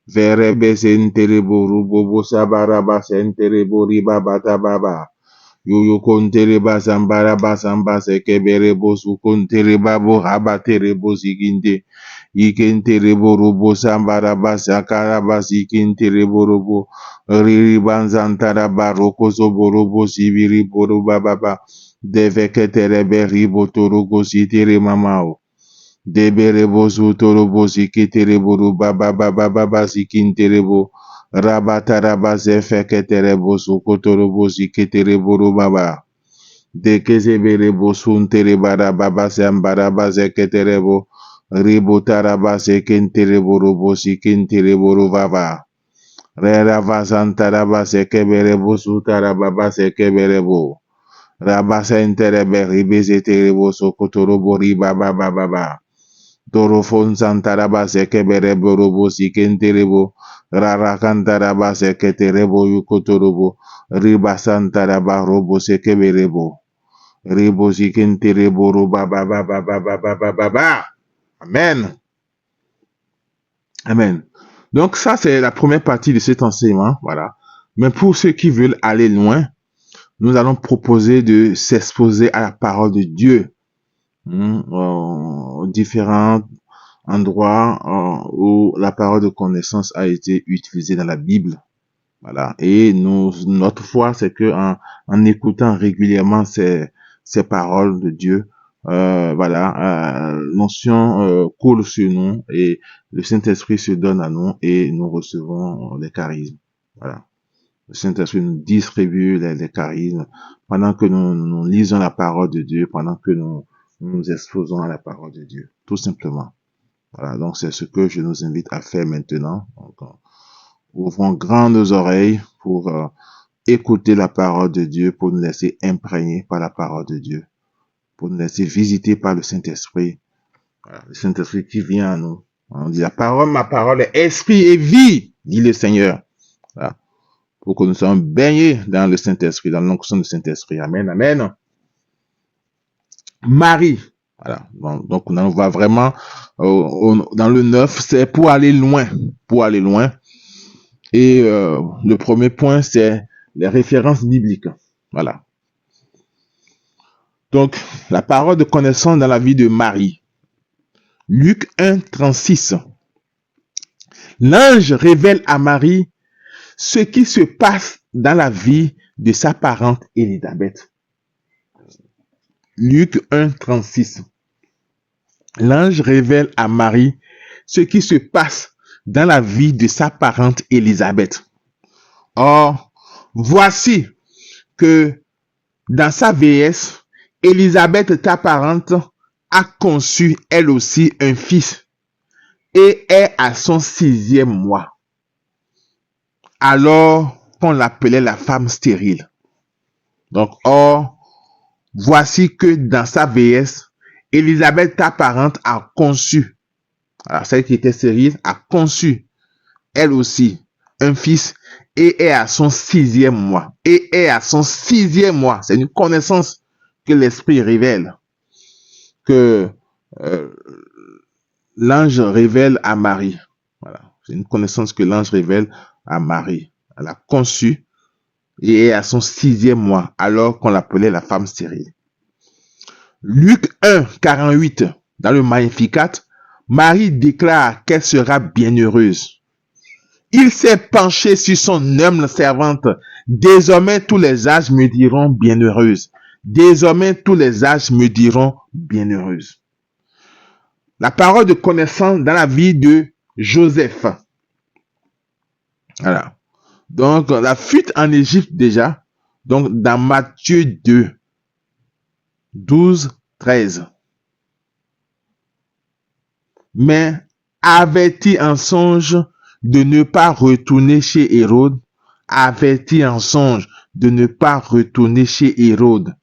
Verebe sentere boru bobo sabaraba sentere bori baba tababa. Yuyu kontere basambara basamba sekebere bosu kontere babo habatere bosiginde. Ikentere boru bo sambara basakara basikintere boru bo. Riri banzantara baroko zoboro bosibiri boru bababa. Deveketere beri botoro gositere mamao. Deberebo zutorobo zikiterebo rubababababa zikinterebo rabataraba zefeketerebo zukotorobo zikiterebo rubaba dekezeberebo suntereba rababa zambaraba zeketerebo ribotaraba zekenterebo rubo zikinterebo rubaba rerava zantaraba zekeberebo zutarababa zekeberebo rabasa interebe ribezeterebo sokotorobo ribabababa Torofon santaraba sekebere borobo sikenterebo rarakantaraba seketerebo yukotorobo riba santaraba robo sekeberebo ribo sikenterebo roba baba baba baba baba. Amen. Amen. Donc ça c'est la première partie de cet enseignement, voilà. Mais pour ceux qui veulent aller loin, nous allons proposer de s'exposer à la parole de Dieu, différentes endroit où la parole de connaissance a été utilisée dans la Bible. Voilà. Et notre foi, c'est que en écoutant régulièrement ces paroles de Dieu, l'onction coule sur nous et le Saint-Esprit se donne à nous et nous recevons les charismes. Voilà. Le Saint-Esprit nous distribue les charismes pendant que nous lisons la parole de Dieu, pendant que nous nous exposons à la parole de Dieu. Tout simplement. Voilà, donc c'est ce que je nous invite à faire maintenant. Donc, ouvrons grandes oreilles pour écouter la parole de Dieu, pour nous laisser imprégner par la parole de Dieu, pour nous laisser visiter par le Saint-Esprit. Voilà, le Saint-Esprit qui vient à nous. On dit ma parole est esprit et vie, dit le Seigneur. Voilà, pour que nous soyons baignés dans le Saint-Esprit, dans l'onction du Saint-Esprit. Amen, amen. Marie. Voilà. Donc, on va vraiment dans le 9, c'est pour aller loin. Pour aller loin. Et le premier point, c'est les références bibliques. Voilà. Donc, la parole de connaissance dans la vie de Marie. Luc 1, 36. L'ange révèle à Marie ce qui se passe dans la vie de sa parente Élisabeth. Luc 1, 36. L'ange révèle à Marie ce qui se passe dans la vie de sa parente Élisabeth. Or, voici que dans sa vieillesse, Élisabeth, ta parente, a conçu elle aussi un fils et est à son 6e mois. Alors qu'on l'appelait la femme stérile. Donc, or, voici que dans sa vieillesse, Élisabeth, ta parente, a conçu, alors celle qui était stérile, a conçu elle aussi un fils et est à son 6e mois. Et est à son 6e mois. C'est une connaissance que l'Esprit révèle. Que l'ange révèle à Marie. Voilà. C'est une connaissance que l'ange révèle à Marie. Elle a conçu et est à son 6e mois, alors qu'on l'appelait la femme stérile. Luc 1, 48, dans le Magnificat, Marie déclare qu'elle sera bienheureuse. Il s'est penché sur son humble servante. Désormais, tous les âges me diront bienheureuse. Désormais, tous les âges me diront bienheureuse. La parole de connaissance dans la vie de Joseph. Voilà. Donc, la fuite en Égypte déjà. Donc, dans Matthieu 2, 12, 13. Mais avait-il en songe de ne pas retourner chez Hérode? Avait-il en songe de ne pas retourner chez Hérode?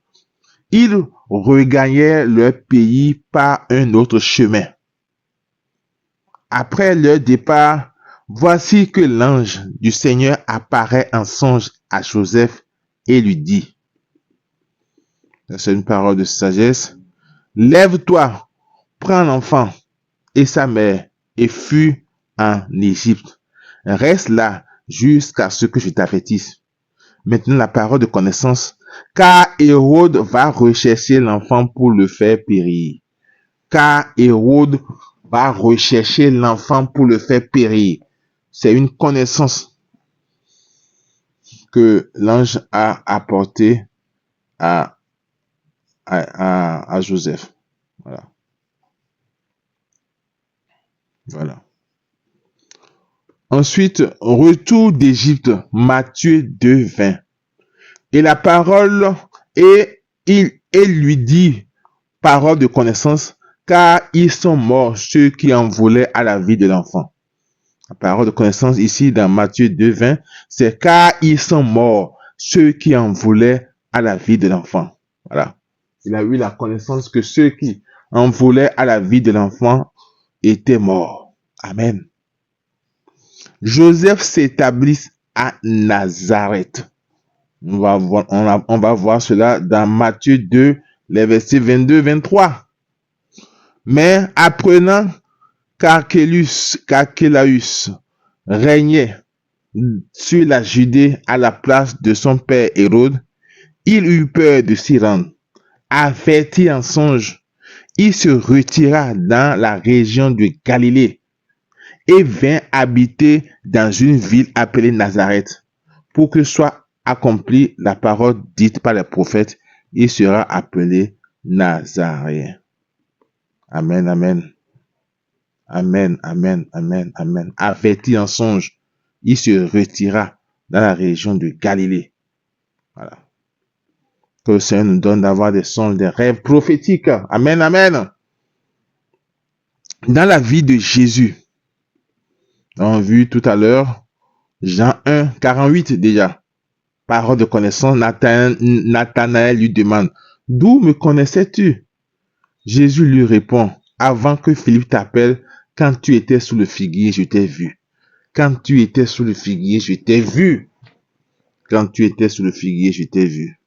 Ils regagnaient leur pays par un autre chemin. Après leur départ, voici que l'ange du Seigneur apparaît en songe à Joseph et lui dit, c'est une parole de sagesse, lève-toi, prends l'enfant et sa mère et fuis en Égypte. Reste là jusqu'à ce que je t'avertisse. Maintenant la parole de connaissance, car Hérode va rechercher l'enfant pour le faire périr. Car Hérode va rechercher l'enfant pour le faire périr. C'est une connaissance que l'ange a apportée à Joseph. Voilà. Voilà. Ensuite, retour d'Égypte, Matthieu 2, 20. Et la parole, et il lui dit, parole de connaissance, car ils sont morts ceux qui en voulaient à la vie de l'enfant. La parole de connaissance ici dans Matthieu 2, 20, c'est car ils sont morts ceux qui en voulaient à la vie de l'enfant. Voilà. Il a eu la connaissance que ceux qui en voulaient à la vie de l'enfant étaient morts. Amen. Joseph s'établit à Nazareth. On va voir cela dans Matthieu 2, les versets 22-23. Mais apprenant qu'Archélaüs régnait sur la Judée à la place de son père Hérode, il eut peur de s'y rendre. Averti en songe, il se retira dans la région de Galilée et vint habiter dans une ville appelée Nazareth, pour que soit accomplie la parole dite par les prophètes, il sera appelé Nazaréen. Amen, amen. Amen, amen, amen, amen. Averti en songe, il se retira dans la région de Galilée. Voilà. Que le Seigneur nous donne d'avoir des songes, des rêves prophétiques. Amen, amen. Dans la vie de Jésus, on a vu tout à l'heure, Jean 1, 48 déjà. Parole de connaissance, Nathanaël lui demande, d'où me connaissais-tu? Jésus lui répond, avant que Philippe t'appelle, quand tu étais sous le figuier, je t'ai vu. Quand tu étais sous le figuier, je t'ai vu. Quand tu étais sous le figuier, je t'ai vu.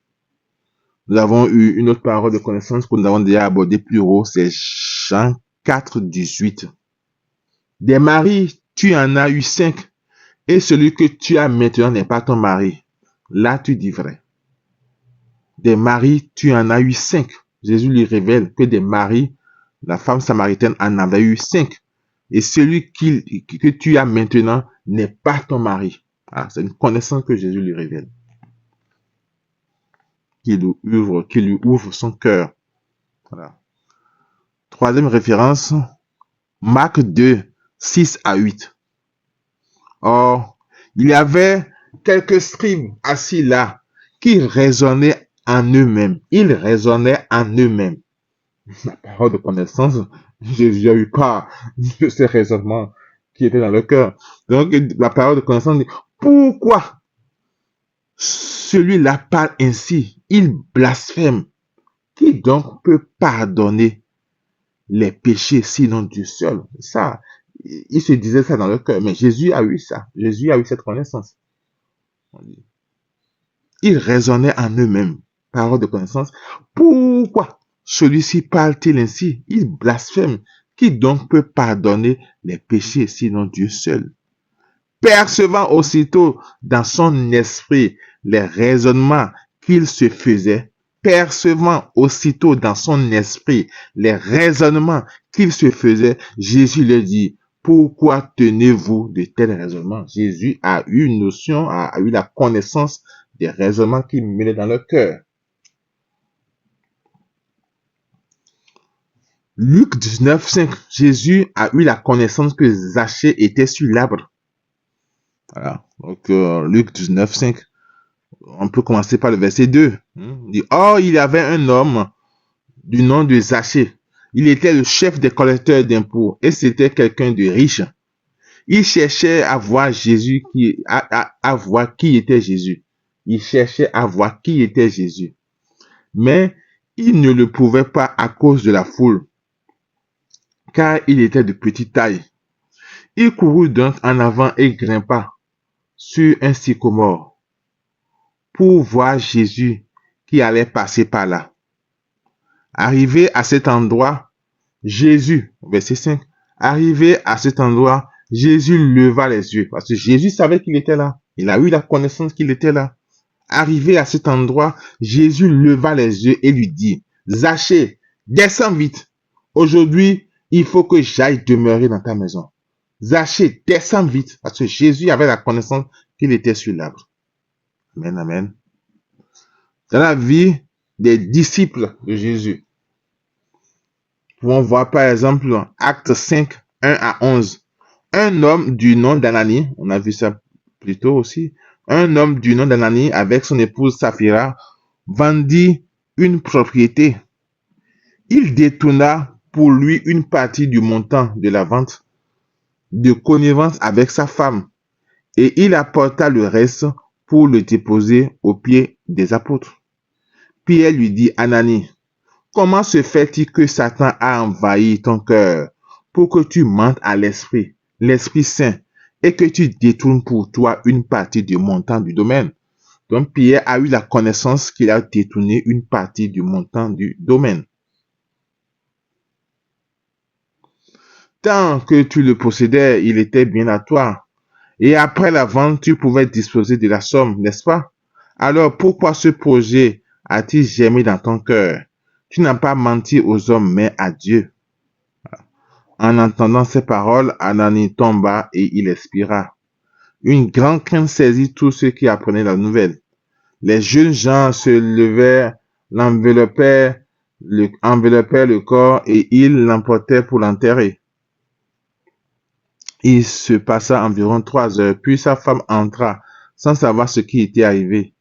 Nous avons eu une autre parole de connaissance que nous avons déjà abordée plus haut, c'est Jean 4, 18. Des maris, tu en as eu 5, et celui que tu as maintenant n'est pas ton mari. Là, tu dis vrai. Des maris, tu en as eu 5. Jésus lui révèle que des maris La femme samaritaine en avait eu 5. Et celui que tu as maintenant n'est pas ton mari. Ah, c'est une connaissance que Jésus lui révèle. Qui lui ouvre son cœur. Voilà. Troisième référence, Marc 2, 6 à 8. Or, il y avait quelques scribes assis là qui raisonnaient en eux-mêmes. Ils raisonnaient en eux-mêmes. La parole de connaissance, Jésus n'a eu pas de ces raisonnements qui étaient dans le cœur. Donc, la parole de connaissance dit, pourquoi celui-là parle ainsi? Il blasphème. Qui donc peut pardonner les péchés sinon Dieu seul? Ça, il se disait ça dans le cœur. Mais Jésus a eu ça. Jésus a eu cette connaissance. Ils raisonnaient en eux-mêmes. Parole de connaissance. Pourquoi celui-ci parle-t-il ainsi? Il blasphème. Qui donc peut pardonner les péchés sinon Dieu seul? Percevant aussitôt dans son esprit les raisonnements qu'il se faisait, percevant aussitôt dans son esprit les raisonnements qu'il se faisait, Jésus leur dit, pourquoi tenez-vous de tels raisonnements? Jésus a eu une notion, a eu la connaissance des raisonnements qu'il menait dans le cœur. Luc 19, 5, Jésus a eu la connaissance que Zachée était sur l'arbre. Voilà. Donc, Luc 19, 5. On peut commencer par le verset 2. Il dit, or, il y avait un homme du nom de Zachée. Il était le chef des collecteurs d'impôts et c'était quelqu'un de riche. Il cherchait à voir Jésus, à voir qui était Jésus. Il cherchait à voir qui était Jésus. Mais il ne le pouvait pas à cause de la foule, car il était de petite taille. Il courut donc en avant et grimpa sur un sycomore pour voir Jésus qui allait passer par là. Arrivé à cet endroit, Jésus, verset 5, arrivé à cet endroit, Jésus leva les yeux, parce que Jésus savait qu'il était là. Il a eu la connaissance qu'il était là. Arrivé à cet endroit, Jésus leva les yeux et lui dit, Zachée, descends vite. Aujourd'hui, il faut que j'aille demeurer dans ta maison. Zachée, descends vite, parce que Jésus avait la connaissance qu'il était sur l'arbre. Amen, amen. Dans la vie des disciples de Jésus, nous pouvons voir par exemple Acte 5, 1 à 11. Un homme du nom d'Ananie, on a vu ça plus tôt aussi, un homme du nom d'Ananie avec son épouse Saphira vendit une propriété. Il détourna pour lui une partie du montant de la vente de connivence avec sa femme et il apporta le reste pour le déposer aux pieds des apôtres. Pierre lui dit, Ananie, comment se fait-il que Satan a envahi ton cœur pour que tu mentes à l'Esprit Saint, et que tu détournes pour toi une partie du montant du domaine? Donc Pierre a eu la connaissance qu'il a détourné une partie du montant du domaine. Tant que tu le possédais, il était bien à toi. Et après la vente, tu pouvais disposer de la somme, n'est-ce pas? Alors pourquoi ce projet a-t-il germé dans ton cœur? Tu n'as pas menti aux hommes, mais à Dieu. En entendant ces paroles, Ananie tomba et il expira. Une grande crainte saisit tous ceux qui apprenaient la nouvelle. Les jeunes gens se levèrent, enveloppaient le corps et ils l'emportèrent pour l'enterrer. Il se passa environ 3 heures, puis sa femme entra, sans savoir ce qui était arrivé.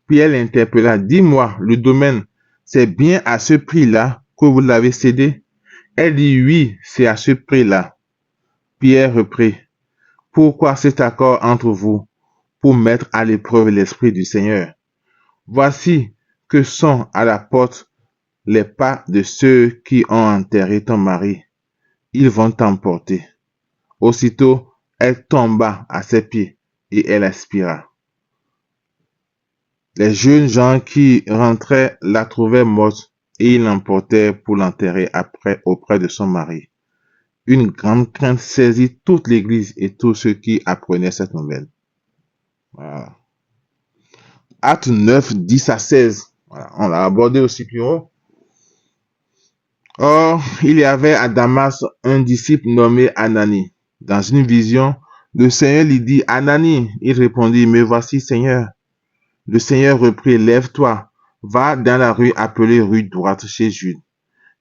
Puis elle l'interpella, dis-moi, le domaine, c'est bien à ce prix-là que vous l'avez cédé? Elle dit, oui, c'est à ce prix-là. Pierre reprit, pourquoi cet accord entre vous pour mettre à l'épreuve l'Esprit du Seigneur? Voici que sont à la porte les pas de ceux qui ont enterré ton mari. Ils vont t'emporter. Aussitôt, elle tomba à ses pieds et elle expira. Les jeunes gens qui rentraient la trouvaient morte et ils l'emportèrent pour l'enterrer auprès de son mari. Une grande crainte saisit toute l'Église et tous ceux qui apprenaient cette nouvelle. Voilà. Acte 9, 10 à 16. Voilà. On l'a abordé aussi plus haut. Or, il y avait à Damas un disciple nommé Anani. Dans une vision, le Seigneur lui dit, Anani, il répondit, me voici, Seigneur. Le Seigneur reprit, lève-toi, va dans la rue appelée rue droite chez Jude.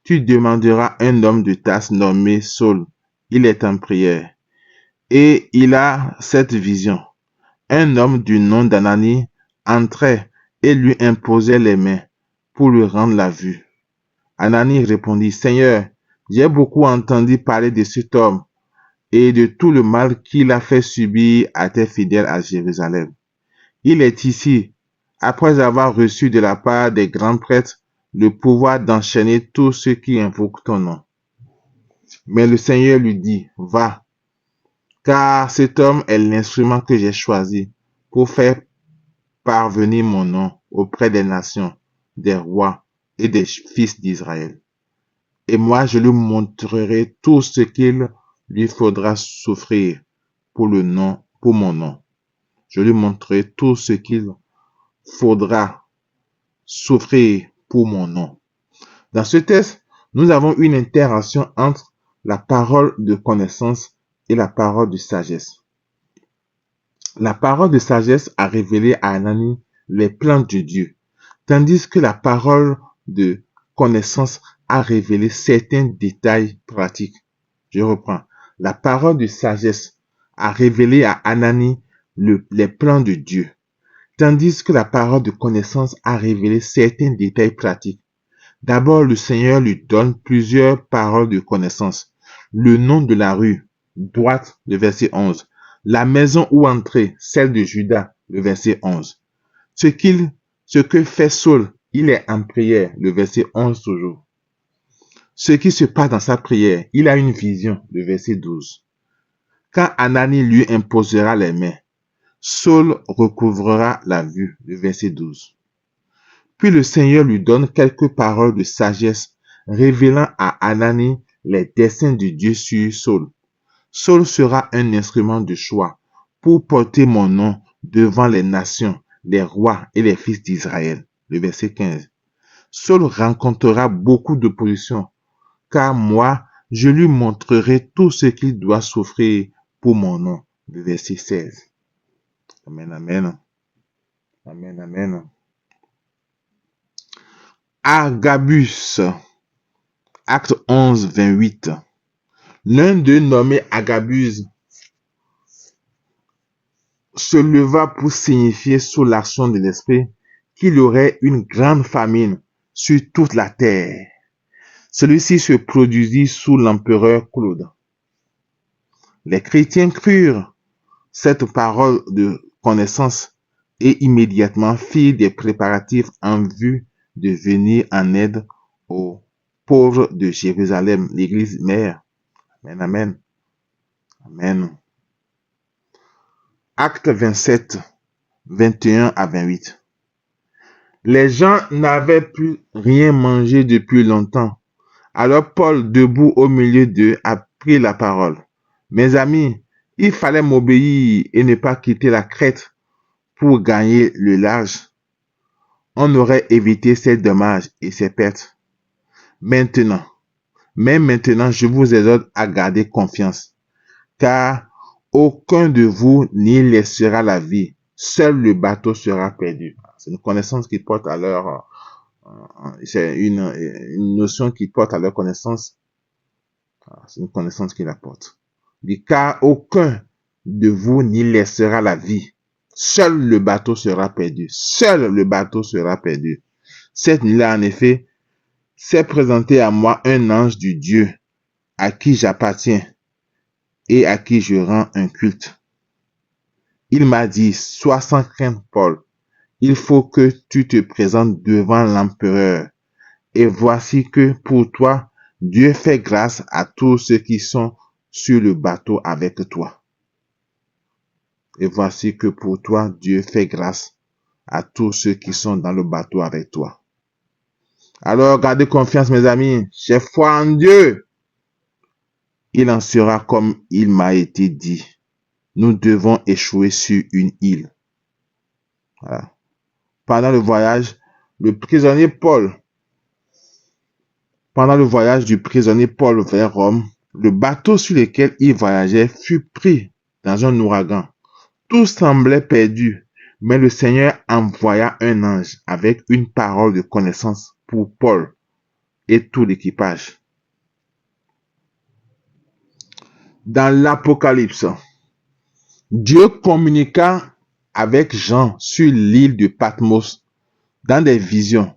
Tu demanderas un homme de Tarse nommé Saul. Il est en prière. Et il a cette vision. Un homme du nom d'Anani entrait et lui imposait les mains pour lui rendre la vue. Anani répondit, Seigneur, j'ai beaucoup entendu parler de cet homme et de tout le mal qu'il a fait subir à tes fidèles à Jérusalem. Il est ici, après avoir reçu de la part des grands prêtres le pouvoir d'enchaîner tous ceux qui invoquent ton nom. Mais le Seigneur lui dit, va, car cet homme est l'instrument que j'ai choisi pour faire parvenir mon nom auprès des nations, des rois et des fils d'Israël. Et moi, je lui montrerai tout ce qu'il lui faudra souffrir pour mon nom. Je lui montrerai tout ce qu'il faudra souffrir pour mon nom. Dans ce texte, nous avons une interaction entre la parole de connaissance et la parole de sagesse. La parole de sagesse a révélé à Anani les plans de Dieu, tandis que la parole de connaissance a révélé certains détails pratiques. Je reprends. La parole de sagesse a révélé à Anani les plans de Dieu, tandis que la parole de connaissance a révélé certains détails pratiques. D'abord, le Seigneur lui donne plusieurs paroles de connaissance. Le nom de la rue, droite, le verset 11. La maison où entrer, celle de Judas, le verset 11. Ce que fait Saul, il est en prière, le verset 11 toujours. Ce qui se passe dans sa prière, il a une vision, le verset 12. Quand Anani lui imposera les mains, Saul recouvrera la vue, le verset 12. Puis le Seigneur lui donne quelques paroles de sagesse, révélant à Anani les desseins de Dieu sur Saul. Saul sera un instrument de choix pour porter mon nom devant les nations, les rois et les fils d'Israël. Le verset 15. Saul rencontrera beaucoup d'opposition, car moi, je lui montrerai tout ce qu'il doit souffrir pour mon nom. Le verset 16. Amen, amen. Amen, amen. Agabus, acte 11, 28. L'un d'eux, nommé Agabus, se leva pour signifier sous l'action de l'esprit qu'il y aurait une grande famine sur toute la terre. Celui-ci se produisit sous l'empereur Claude. Les chrétiens crurent cette parole de connaissance et immédiatement firent des préparatifs en vue de venir en aide aux pauvres de Jérusalem, l'église mère. Amen, amen. Amen. Acte 27, 21 à 28. Les gens n'avaient plus rien mangé depuis longtemps. Alors Paul, debout au milieu d'eux, a pris la parole. Mes amis, il fallait m'obéir et ne pas quitter la Crète pour gagner le large. On aurait évité ces dommages et ces pertes. Maintenant, je vous exhorte à garder confiance, car aucun de vous n'y laissera la vie. Seul le bateau sera perdu. C'est une connaissance qui porte à leur... c'est une notion qui porte à leur connaissance. C'est une connaissance qui la porte. Car aucun de vous n'y laissera la vie. Seul le bateau sera perdu. Seul le bateau sera perdu. Cette nuit-là, en effet, s'est présenté à moi un ange du Dieu à qui j'appartiens et à qui je rends un culte. Il m'a dit, sois sans crainte, Paul. Il faut que tu te présentes devant l'empereur. Et voici que pour toi, Dieu fait grâce à tous ceux qui sont sur le bateau avec toi. Et voici que pour toi, Dieu fait grâce à tous ceux qui sont dans le bateau avec toi. Alors, gardez confiance, mes amis. J'ai foi en Dieu. Il en sera comme il m'a été dit. Nous devons échouer sur une île. Voilà. Pendant le voyage, le prisonnier Paul, Pendant le voyage du prisonnier Paul vers Rome, le bateau sur lequel il voyageait fut pris dans un ouragan. Tout semblait perdu, mais le Seigneur envoya un ange avec une parole de connaissance pour Paul et tout l'équipage. Dans l'Apocalypse, Dieu communiqua avec Jean sur l'île de Patmos dans des visions.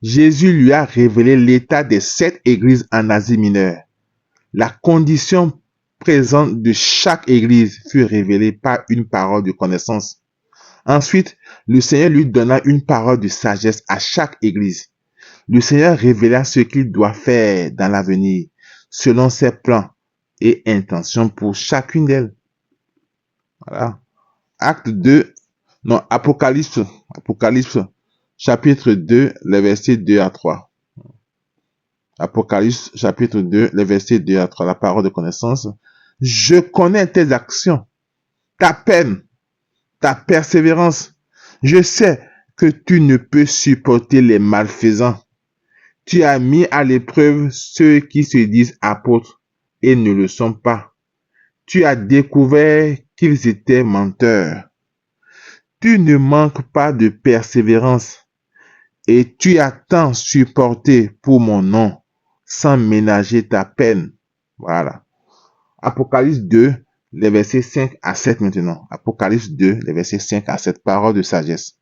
Jésus lui a révélé l'état des 7 églises en Asie mineure. La condition présente de chaque église fut révélée par une parole de connaissance. Ensuite, le Seigneur lui donna une parole de sagesse à chaque église. Le Seigneur révéla ce qu'il doit faire dans l'avenir, selon ses plans et intentions pour chacune d'elles. Voilà. Apocalypse, chapitre 2, les versets 2 à 3. Apocalypse, chapitre 2, les versets 2 à 3, la parole de connaissance. Je connais tes actions, ta peine, ta persévérance. Je sais que tu ne peux supporter les malfaisants. Tu as mis à l'épreuve ceux qui se disent apôtres et ne le sont pas. Tu as découvert qu'ils étaient menteurs. Tu ne manques pas de persévérance et tu as tant supporté pour mon nom sans ménager ta peine. Voilà. Apocalypse 2, les versets 5 à 7 maintenant. Apocalypse 2, les versets 5 à 7, parole de sagesse.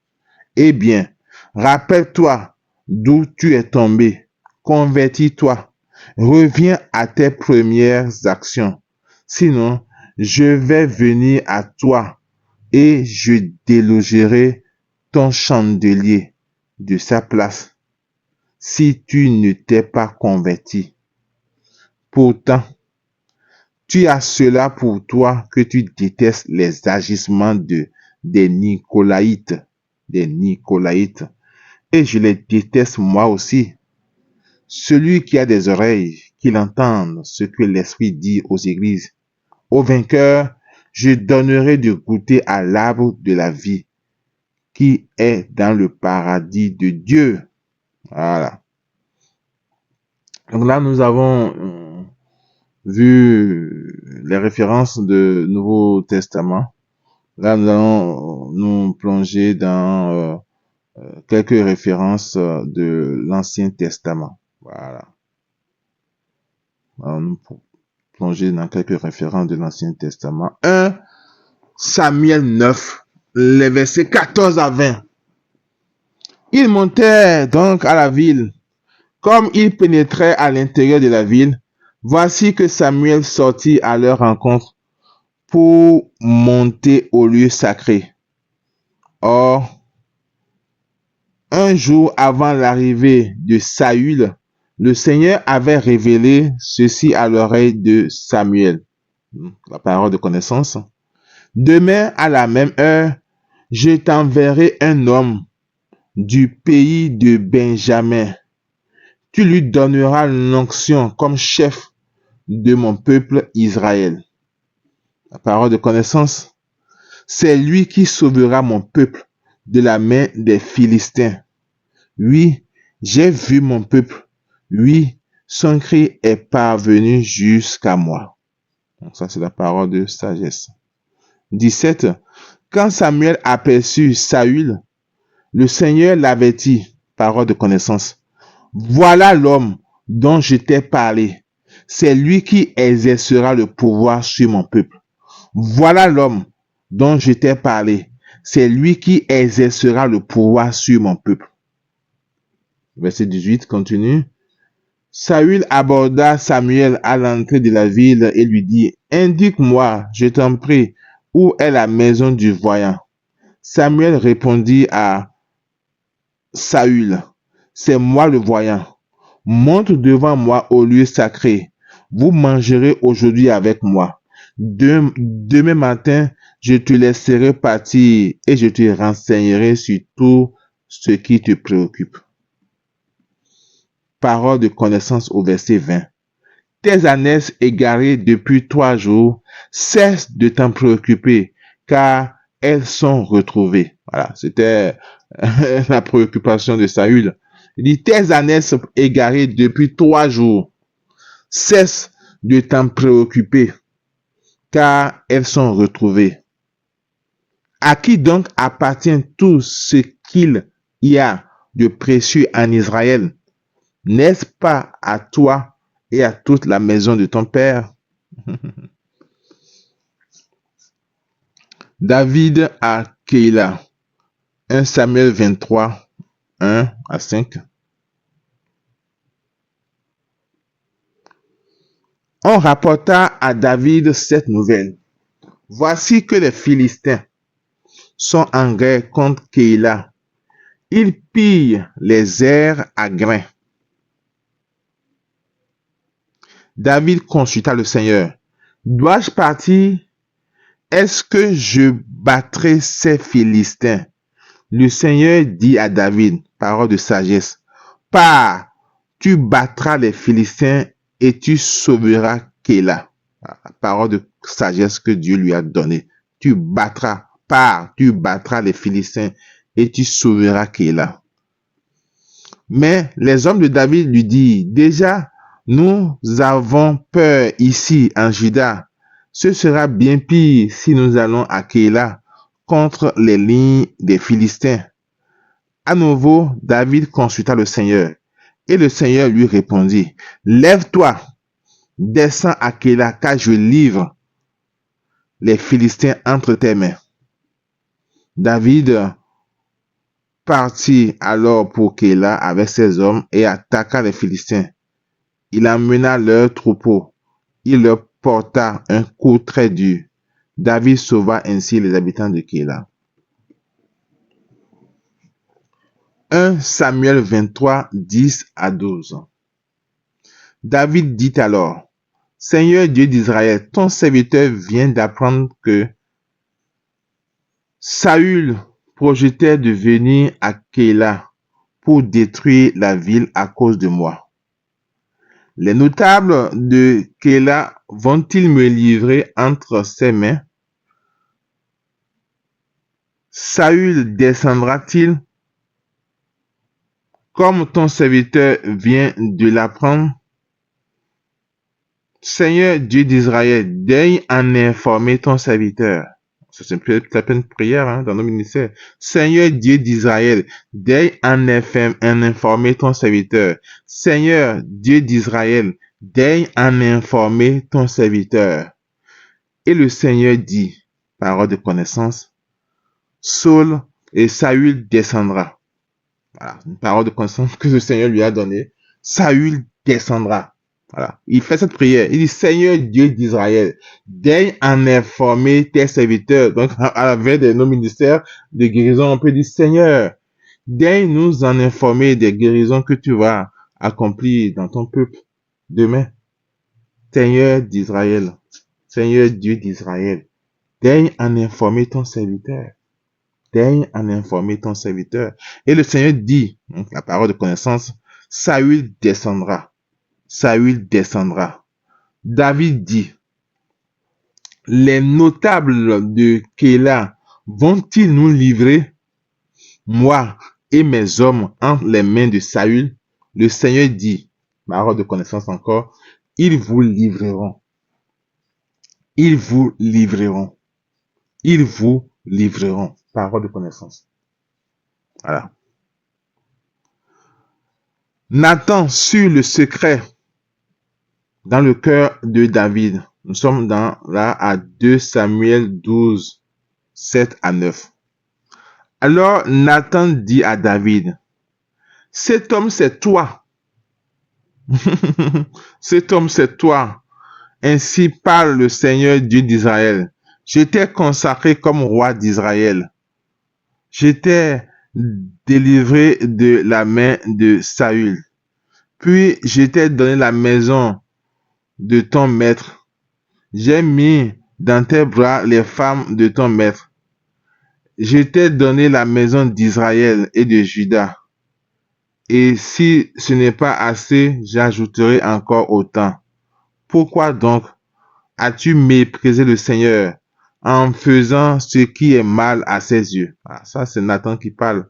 Eh bien, rappelle-toi d'où tu es tombé. Convertis-toi. Reviens à tes premières actions. Sinon, je vais venir à toi et je délogerai ton chandelier de sa place si tu ne t'es pas converti. Pourtant, tu as cela pour toi que tu détestes les agissements des Nicolaïtes, et je les déteste moi aussi. Celui qui a des oreilles, qu'il entende ce que l'Esprit dit aux églises. Au vainqueur, je donnerai de goûter à l'arbre de la vie qui est dans le paradis de Dieu. Voilà. Donc là, nous avons vu les références du Nouveau Testament. Là, nous allons nous plonger dans quelques références de l'Ancien Testament. Voilà. Alors, nous plonger dans quelques références de l'Ancien Testament. 1 Samuel 9, les versets 14 à 20. Ils montèrent donc à la ville. Comme ils pénétraient à l'intérieur de la ville, voici que Samuel sortit à leur rencontre pour monter au lieu sacré. Or, un jour avant l'arrivée de Saül, le Seigneur avait révélé ceci à l'oreille de Samuel. La parole de connaissance. Demain, à la même heure, je t'enverrai un homme du pays de Benjamin. Tu lui donneras l'onction comme chef de mon peuple Israël. La parole de connaissance. C'est lui qui sauvera mon peuple de la main des Philistins. Oui, j'ai vu mon peuple. Oui, son cri est parvenu jusqu'à moi. Donc ça, c'est la parole de sagesse. 17. Quand Samuel aperçut Saül, le Seigneur l'avertit, parole de connaissance. Voilà l'homme dont je t'ai parlé. C'est lui qui exercera le pouvoir sur mon peuple. Voilà l'homme dont je t'ai parlé. C'est lui qui exercera le pouvoir sur mon peuple. Verset 18 continue. Saül aborda Samuel à l'entrée de la ville et lui dit, indique-moi, je t'en prie, où est la maison du voyant? Samuel répondit à Saül, c'est moi le voyant. Monte devant moi au lieu sacré. Vous mangerez aujourd'hui avec moi. Demain matin, je te laisserai partir et je te renseignerai sur tout ce qui te préoccupe. Parole de connaissance au verset 20. Tes ânesses égarées depuis 3 jours, cessent de t'en préoccuper, car elles sont retrouvées. Voilà, c'était la préoccupation de Saül. Il dit, tes ânes sont égarés depuis 3 jours. Cesse de t'en préoccuper, car elles sont retrouvées. À qui donc appartient tout ce qu'il y a de précieux en Israël? N'est-ce pas à toi et à toute la maison de ton père? David à Keïla. 1 Samuel 23, 1 à 5. On rapporta à David cette nouvelle. Voici que les Philistins sont en guerre contre Keïla. Ils pillent les aires à grains. David consulta le Seigneur. Dois-je partir? Est-ce que je battrai ces Philistins? Le Seigneur dit à David, parole de sagesse, pars, tu battras les Philistins et tu sauveras Keïla. Parole de sagesse que Dieu lui a donnée. Tu battras, pars, tu battras les Philistins et tu sauveras Keïla. Mais les hommes de David lui disent, déjà, nous avons peur ici en Juda. Ce sera bien pire si nous allons à Keïla contre les lignes des Philistins. À nouveau, David consulta le Seigneur. Et le Seigneur lui répondit, lève-toi, descends à Keïla, car je livre les Philistins entre tes mains. David partit alors pour Keïla avec ses hommes et attaqua les Philistins. Il emmena leur troupeau. Il leur porta un coup très dur. David sauva ainsi les habitants de Keïla. 1 Samuel 23, 10 à 12. David dit alors, Seigneur Dieu d'Israël, ton serviteur vient d'apprendre que Saül projetait de venir à Keïla pour détruire la ville à cause de moi. Les notables de Keïla vont-ils me livrer entre ses mains? Saül descendra-t-il comme ton serviteur vient de l'apprendre? Seigneur Dieu d'Israël, daigne en informer ton serviteur. C'est peut-être une prière dans nos ministères. Seigneur Dieu d'Israël, daigne en informer ton serviteur. Seigneur Dieu d'Israël, daigne en informer ton serviteur. Et le Seigneur dit, parole de connaissance, Saul et Saül descendra. Voilà, une parole de connaissance que le Seigneur lui a donnée. Saül descendra. Voilà. Il fait cette prière. Il dit, Seigneur Dieu d'Israël, daigne en informer tes serviteurs. Donc, à la veille de nos ministères de guérison, on peut dire, Seigneur, daigne nous en informer des guérisons que tu vas accomplir dans ton peuple demain. Seigneur d'Israël, Seigneur Dieu d'Israël, daigne en informer ton serviteur. Daigne en informer ton serviteur. Et le Seigneur dit, donc la parole de connaissance, Saül descendra. Saül descendra. David dit, les notables de Keïla vont-ils nous livrer, moi et mes hommes, entre les mains de Saül? Le Seigneur dit, parole de connaissance encore, ils vous livreront. Ils vous livreront. Ils vous livreront. Parole de connaissance. Voilà. Nathan sut le secret dans le cœur de David. Nous sommes là à 2 Samuel 12, 7 à 9. Alors Nathan dit à David, cet homme c'est toi. Cet homme c'est toi. Ainsi parle le Seigneur Dieu d'Israël. Je t'ai consacré comme roi d'Israël. Je t'ai délivré de la main de Saül. Puis je t'ai donné la maison de ton maître. J'ai mis dans tes bras les femmes de ton maître. Je t'ai donné la maison d'Israël et de Juda. Et si ce n'est pas assez, j'ajouterai encore autant. Pourquoi donc as-tu méprisé le Seigneur en faisant ce qui est mal à ses yeux? Ça, c'est Nathan qui parle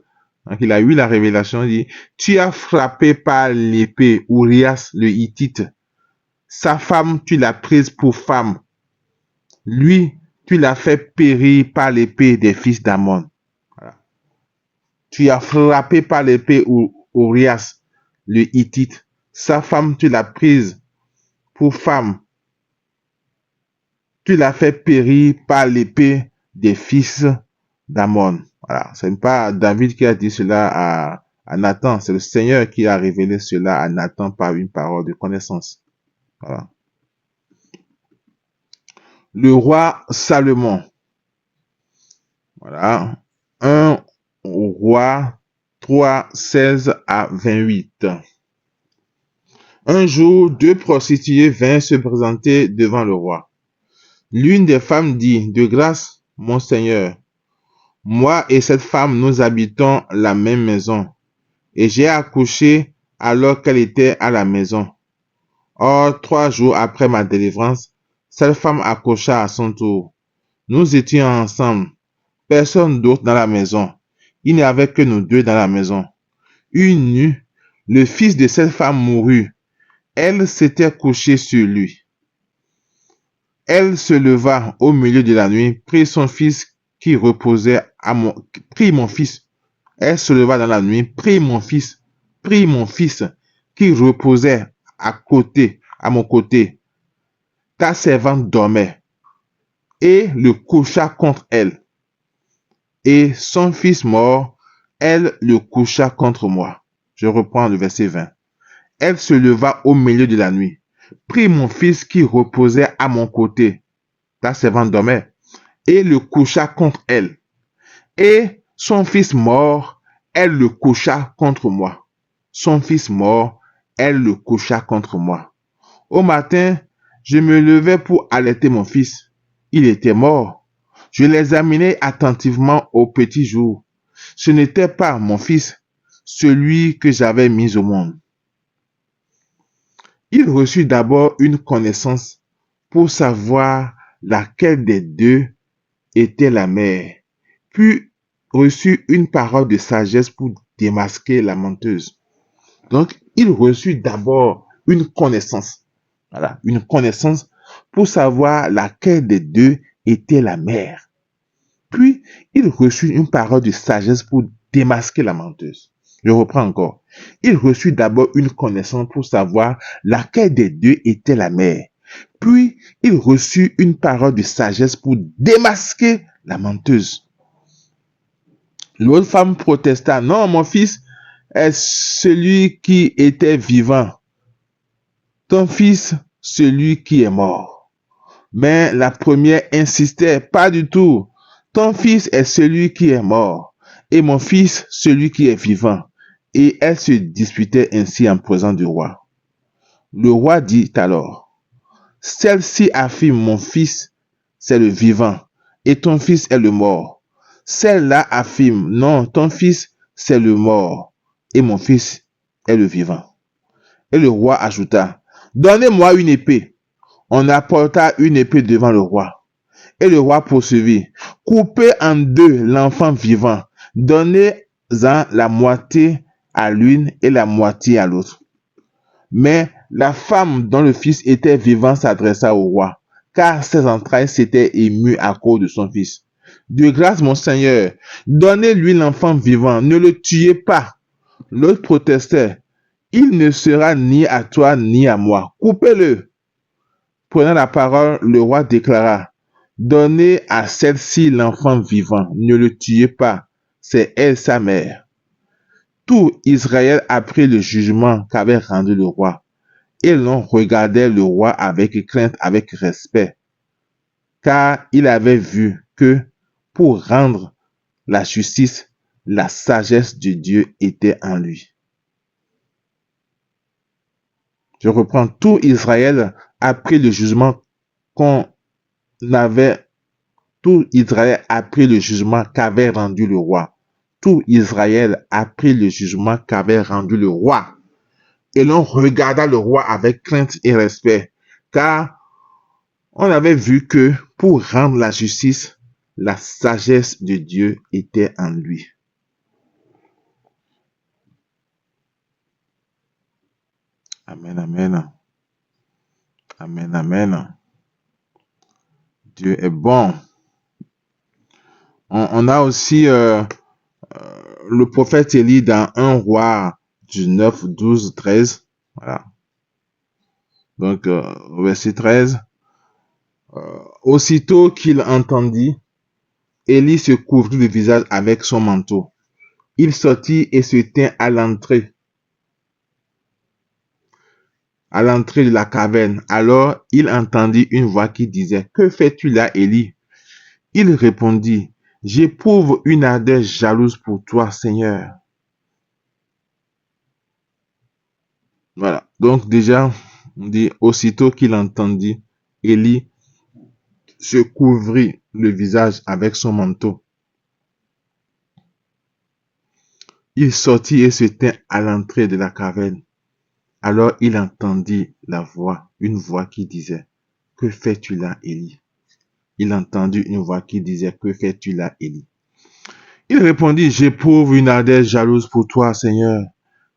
Donc, il a eu la révélation, il dit, tu as frappé par l'épée Urias le Hittite. Sa femme, tu l'as prise pour femme. Lui, tu l'as fait périr par l'épée des fils d'Ammon. Voilà. Tu as frappé par l'épée Urias le Hittite. Sa femme, tu l'as prise pour femme. Tu l'as fait périr par l'épée des fils d'Ammon. Voilà. Ce n'est pas David qui a dit cela à Nathan, c'est le Seigneur qui a révélé cela à Nathan par une parole de connaissance. Voilà. Le roi Salomon. Voilà. 1 roi 3, 16 à 28. Un jour, 2 prostituées vinrent se présenter devant le roi. L'une des femmes dit, de grâce, mon Seigneur, moi et cette femme, nous habitons la même maison, et j'ai accouché alors qu'elle était à la maison. Or, 3 jours après ma délivrance, cette femme accoucha à son tour. Nous étions ensemble, personne d'autre dans la maison. Il n'y avait que nous deux dans la maison. Une nuit, le fils de cette femme mourut. Elle s'était couchée sur lui. Elle se leva au milieu de la nuit, prit son fils qui reposait prit mon fils. Elle se leva dans la nuit, prit mon fils qui reposait à mon côté. Ta servante dormait et le coucha contre elle. Et son fils mort, elle le coucha contre moi. Je reprends le verset 20. Elle se leva au milieu de la nuit, prit mon fils qui reposait à mon côté. Ta servante dormait et le coucha contre elle. Et son fils mort, elle le coucha contre moi. Son fils mort, elle le coucha contre moi. Au matin, je me levai pour allaiter mon fils. Il était mort. Je l'examinai attentivement au petit jour. Ce n'était pas mon fils, celui que j'avais mis au monde. Il reçut d'abord une connaissance pour savoir laquelle des deux était la mère, puis reçut une parole de sagesse pour démasquer la menteuse. Donc, il reçut d'abord une connaissance. Voilà, une connaissance pour savoir laquelle des deux était la mère. Puis, il reçut une parole de sagesse pour démasquer la menteuse. Je reprends encore. Il reçut d'abord une connaissance pour savoir laquelle des deux était la mère. Puis, il reçut une parole de sagesse pour démasquer la menteuse. L'autre femme protesta, non, mon fils est celui qui était vivant. Ton fils, celui qui est mort. Mais la première insistait, pas du tout. Ton fils est celui qui est mort, et mon fils, celui qui est vivant. Et elle se disputait ainsi en présence du roi. Le roi dit alors, celle-ci affirme, mon fils, c'est le vivant, et ton fils est le mort. Celle-là affirme, non, ton fils, c'est le mort, et mon fils est le vivant. Et le roi ajouta, donnez-moi une épée. On apporta une épée devant le roi. Et le roi poursuivit, coupez en deux l'enfant vivant, donnez-en la moitié à l'une et la moitié à l'autre. Mais la femme dont le fils était vivant s'adressa au roi, car ses entrailles s'étaient émues à cause de son fils. De grâce, mon Seigneur, donnez-lui l'enfant vivant, ne le tuez pas. L'autre protestait, il ne sera ni à toi ni à moi, coupez-le. Prenant la parole, le roi déclara, donnez à celle-ci l'enfant vivant, ne le tuez pas, c'est elle sa mère. Tout Israël apprit le jugement qu'avait rendu le roi. Et l'on regardait le roi avec crainte, avec respect, car il avait vu que pour rendre la justice, la sagesse de Dieu était en lui. Je reprends, tout Israël apprit le jugement tout Israël apprit le jugement qu'avait rendu le roi. Tout Israël apprit le jugement qu'avait rendu le roi. Et l'on regarda le roi avec crainte et respect, car on avait vu que pour rendre la justice, la sagesse de Dieu était en lui. Amen, amen. Amen, amen. Dieu est bon. On a aussi le prophète Élie dans 1 Roi du 9, 12, 13. Voilà. Donc, verset 13. Aussitôt qu'il entendit, Élie se couvrit le visage avec son manteau. Il sortit et se tint à l'entrée de la caverne. Alors, il entendit une voix qui disait, « Que fais-tu là, Élie ?» Il répondit, « J'éprouve une ardeur jalouse pour toi, Seigneur. » Voilà. Donc déjà, on dit, aussitôt qu'il entendit, Élie se couvrit le visage avec son manteau. Il sortit et se tint à l'entrée de la caverne. Alors il entendit une voix qui disait, « Que fais-tu là, Élie ?» Il entendit une voix qui disait, « Que fais-tu là, Élie ?» Il répondit, « J'éprouve une ardeur jalouse pour toi, Seigneur,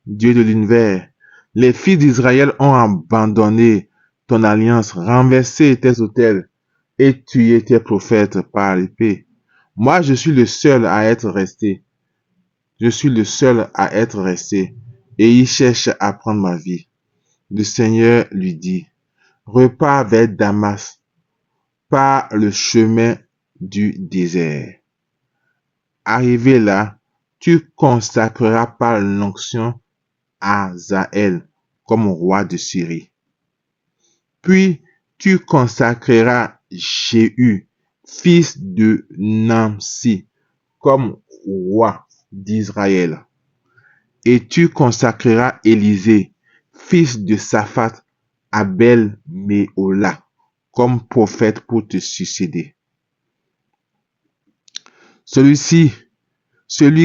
Dieu de l'univers. Les fils d'Israël ont abandonné ton alliance, renversé tes autels et tué tes prophètes par l'épée. Moi, je suis le seul à être resté. Je suis le seul à être resté et il cherche à prendre ma vie. » Le Seigneur lui dit, « Repars vers Damas par le chemin du désert. Arrivé là, tu consacreras par l'onction Hazaël comme roi de Syrie. Puis tu consacreras Jéhu, fils de Nimsi, comme roi d'Israël. Et tu consacreras Élisée, fils de Saphat, Abel Méhola, comme prophète pour te succéder. Celui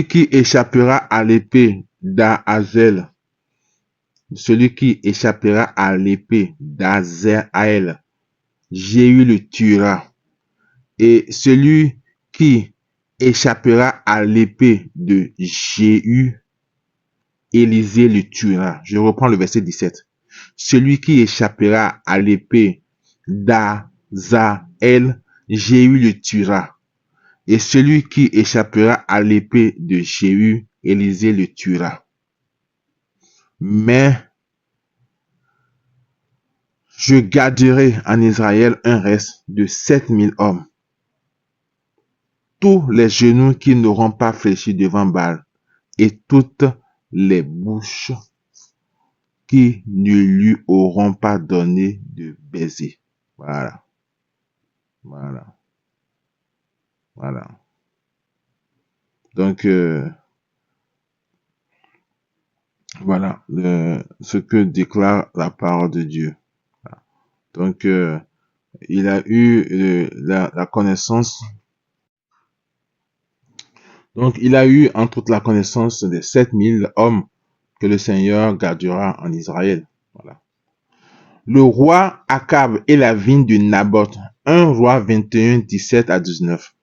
qui échappera à l'épée d'Azaël, Jéhu le tuera. Et celui qui échappera à l'épée de Jéhu, Élisée le tuera. Je reprends le verset 17. Celui qui échappera à l'épée d'Azaël, Jéhu le tuera. Et celui qui échappera à l'épée de Jéhu, Élisée le tuera. Mais je garderai en Israël un reste de 7000 hommes. Tous les genoux qui n'auront pas fléchi devant Baal et toutes les bouches qui ne lui auront pas donné de baiser. Voilà. Donc, voilà ce que déclare la parole de Dieu. Donc, il a eu la connaissance. Donc, il a eu entre autres la connaissance des 7000 hommes que le Seigneur gardera en Israël. Voilà. Le roi Akab et la vigne de Naboth. 1 Roi 21, 17 à 19.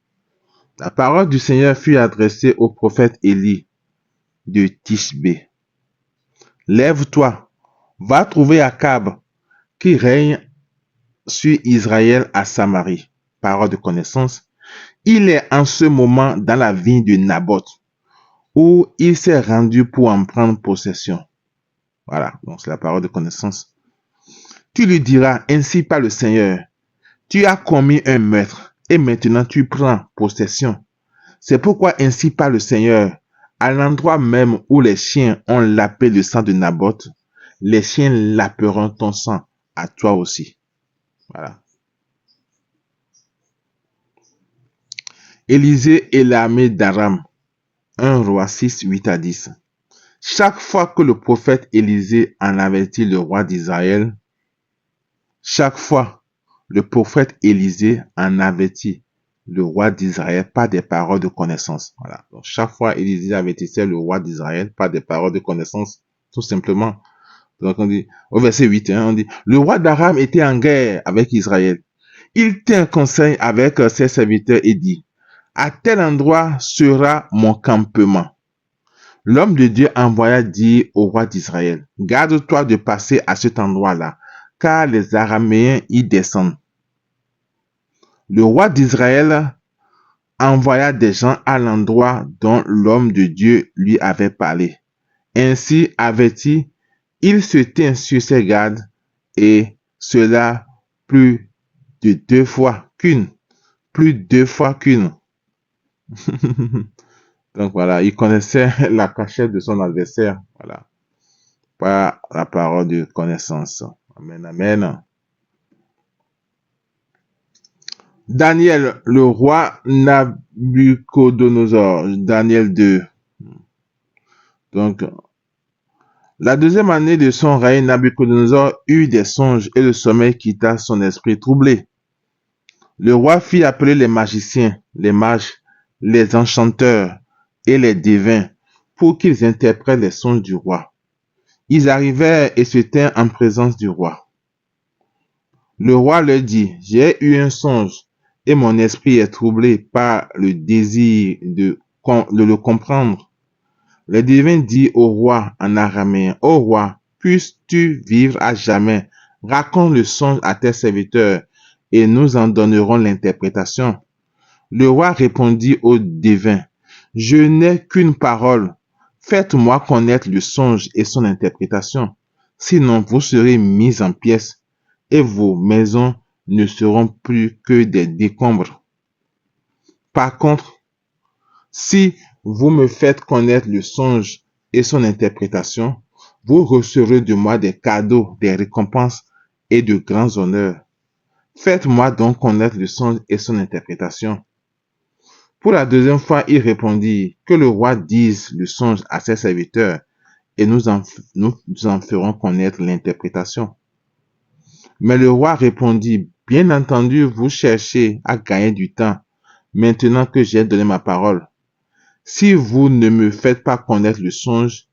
La parole du Seigneur fut adressée au prophète Élie de Tishbé. Lève-toi, va trouver Akab qui règne sur Israël à Samarie. Parole de connaissance. Il est en ce moment dans la vigne de Naboth, où il s'est rendu pour en prendre possession. Voilà, donc c'est la parole de connaissance. Tu lui diras, ainsi par le Seigneur, tu as commis un meurtre, et maintenant tu prends possession. C'est pourquoi ainsi par le Seigneur, à l'endroit même où les chiens ont lapé le sang de Naboth, les chiens laperont ton sang à toi aussi. Voilà. Élisée et l'armée d'Aram. 1 Roi 6, 8 à 10. Chaque fois que le prophète Élisée en avertit le roi d'Israël, par des paroles de connaissance. Voilà. Donc, chaque fois, Élisée avertissait le roi d'Israël par des paroles de connaissance, tout simplement. Donc, on dit, au verset 8, on dit, le roi d'Aram était en guerre avec Israël. Il tint conseil avec ses serviteurs et dit, à tel endroit sera mon campement. L'homme de Dieu envoya dire au roi d'Israël, garde-toi de passer à cet endroit-là, car les Araméens y descendent. Le roi d'Israël envoya des gens à l'endroit dont l'homme de Dieu lui avait parlé. Ainsi averti, il se tint sur ses gardes, et cela plus de deux fois qu'une. Donc voilà, il connaissait la cachette de son adversaire. Voilà, par la parole de connaissance. Amen, amen. Daniel, le roi Nabucodonosor, Daniel 2. Donc, la deuxième année de son règne, Nabucodonosor eut des songes et le sommeil quitta son esprit troublé. Le roi fit appeler les magiciens, les mages, les enchanteurs et les devins pour qu'ils interprètent les songes du roi. Ils arrivèrent et se tinrent en présence du roi. Le roi leur dit, j'ai eu un songe et mon esprit est troublé par le désir de le comprendre. Le devin dit au roi en araméen, ô roi, puisses-tu vivre à jamais, raconte le songe à tes serviteurs et nous en donnerons l'interprétation. Le roi répondit au devin, je n'ai qu'une parole, faites-moi connaître le songe et son interprétation, sinon vous serez mis en pièces et vos maisons ne seront plus que des décombres. Par contre, si vous me faites connaître le songe et son interprétation, vous recevrez de moi des cadeaux, des récompenses et de grands honneurs. Faites-moi donc connaître le songe et son interprétation. Pour la deuxième fois, il répondit, que le roi dise le songe à ses serviteurs et nous en ferons connaître l'interprétation. Mais le roi répondit, bien entendu, vous cherchez à gagner du temps, maintenant que j'ai donné ma parole. Si vous ne me faites pas connaître le songe,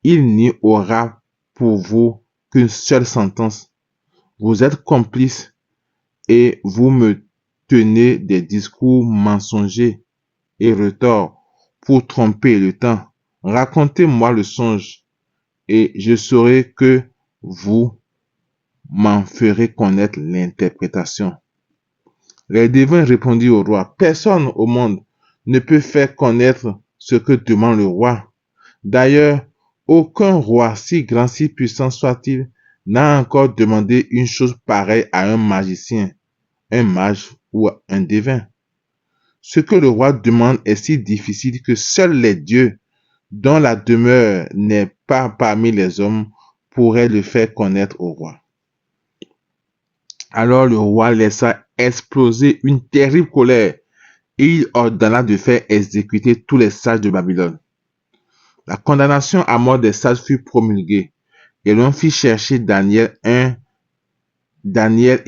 il n'y aura pour vous qu'une seule sentence. Vous êtes complices et vous me tenez des discours mensongers et retors pour tromper le temps. Racontez-moi le songe et je saurai que vous m'en ferez connaître l'interprétation. Les devins répondirent au roi, personne au monde ne peut faire connaître ce que demande le roi. D'ailleurs, aucun roi, si grand, si puissant soit-il, n'a encore demandé une chose pareille à un magicien, un mage ou un devin. Ce que le roi demande est si difficile que seuls les dieux, dont la demeure n'est pas parmi les hommes, pourraient le faire connaître au roi. Alors le roi laissa exploser une terrible colère et il ordonna de faire exécuter tous les sages de Babylone. La condamnation à mort des sages fut promulguée et l'on fit chercher Daniel et